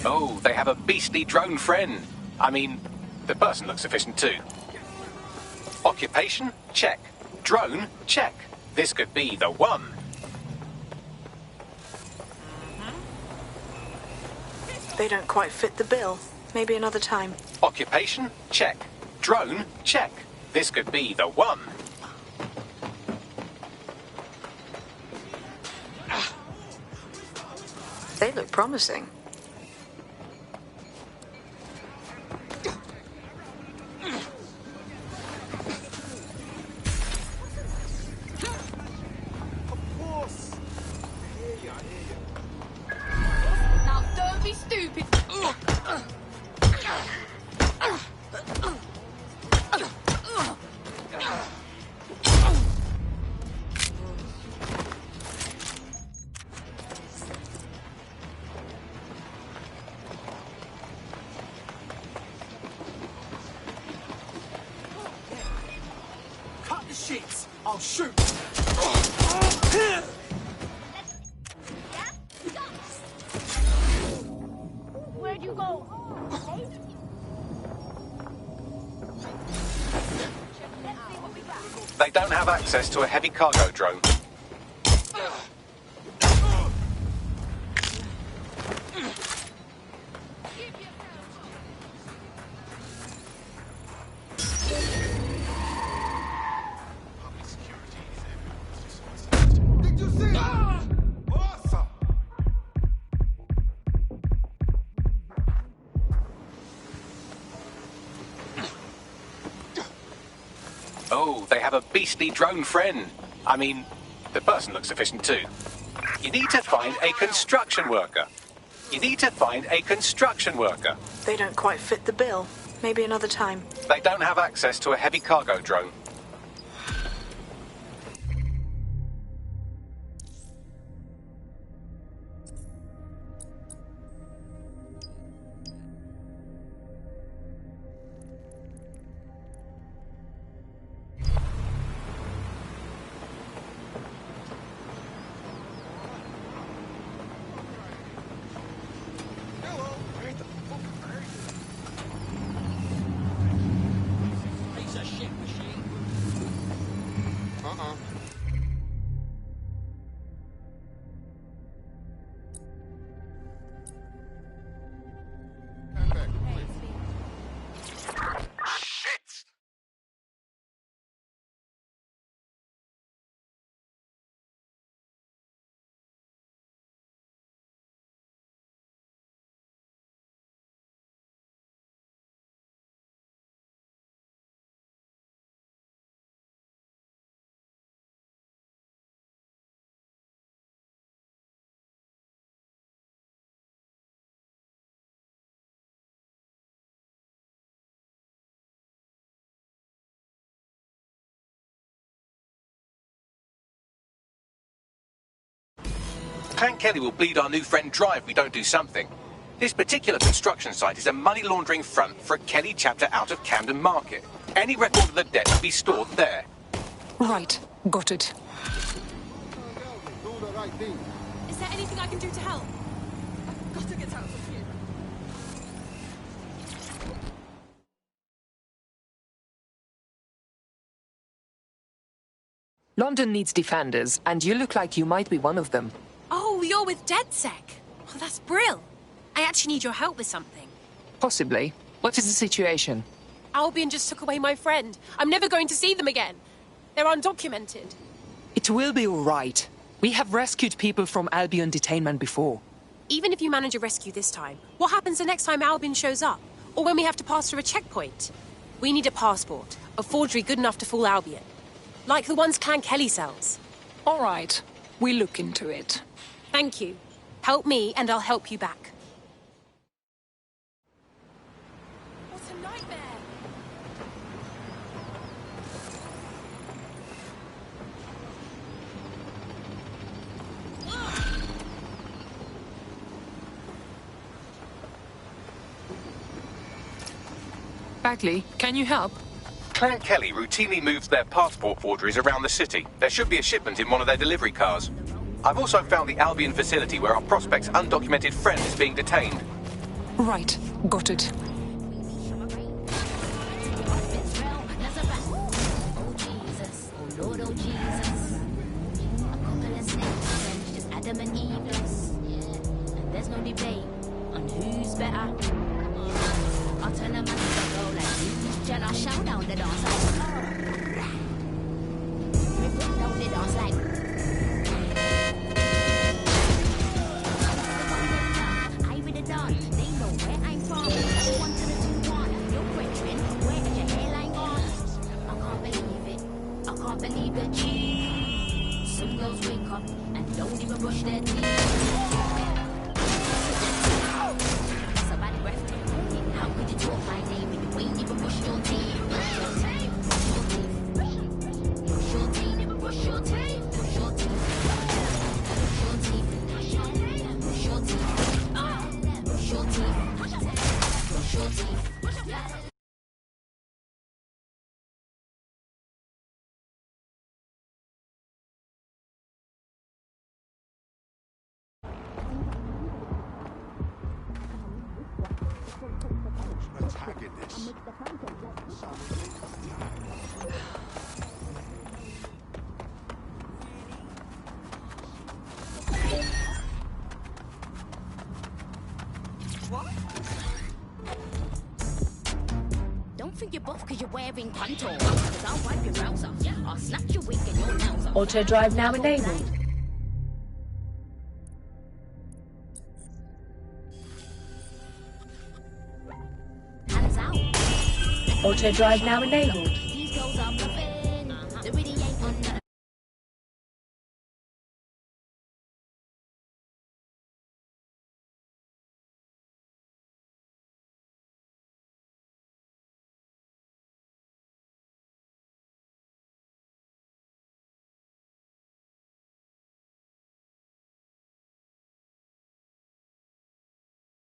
Oh, they have a beastly drone friend. I mean, the person looks efficient too. Occupation? Check. Drone? Check. This could be the one. They don't quite fit the bill. Maybe another time. Occupation? Check. Drone? Check. This could be the one. look promising. Now don't be stupid. Cut the sheets. I'll shoot. Where'd you go? They don't have access to a heavy cargo drone. Did you see? Awesome. Oh, they have a beastly drone friend. I mean, the person looks efficient too. You need to find a construction worker. You need to find a construction worker. They don't quite fit the bill. Maybe another time. They don't have access to a heavy cargo drone. Piece of shit machine. Clan Kelly will bleed our new friend dry if we don't do something. This particular construction site is a money laundering front for a Kelly chapter out of Camden Market. Any record of the debt will be stored there. Right, got it. Do the right thing. Is there anything I can do to help? Gotta get out of here. London needs defenders, and you look like you might be one of them. Oh, you're with DedSec. Oh, that's brill. I actually need your help with something. Possibly. What is the situation? Albion just took away my friend. I'm never going to see them again. They're undocumented. It will be all right. We have rescued people from Albion detainment before. Even if you manage a rescue this time, what happens the next time Albion shows up? Or when we have to pass through a checkpoint? We need a passport. A forgery good enough to fool Albion. Like the ones Clan Kelly sells. All right. We'll look into it. Thank you. Help me and I'll help you back. What a nightmare! Bagley, can you help? Clan Kelly routinely moves their passport forgeries around the city. There should be a shipment in one of their delivery cars. I've also found the Albion facility where our prospect's undocumented friend is being detained. Right, got it. Adam and Eve-less. And there's no debate on who's better. I'll turn them on to go like you. Jen, I'll shout down the dance like. Rip down the dance like. even brush their teeth. That's a bad breath. How could you talk my name when you ain't even brush your teeth? Brush your teeth. Brush your teeth. Never brush your teeth. Brush your teeth. Brush your teeth. Brush your teeth. Brush your teeth. Brush your teeth. Brush your teeth. Attacking this. Don't think you're buff because you're wearing contour. Because I'll wipe your brows off. I'll snap your wig and your nails off. Auto drive now enabled. Hands out. Auto drive now enabled. These girls are bluffing. They really ain't on nothing.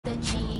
The cheese.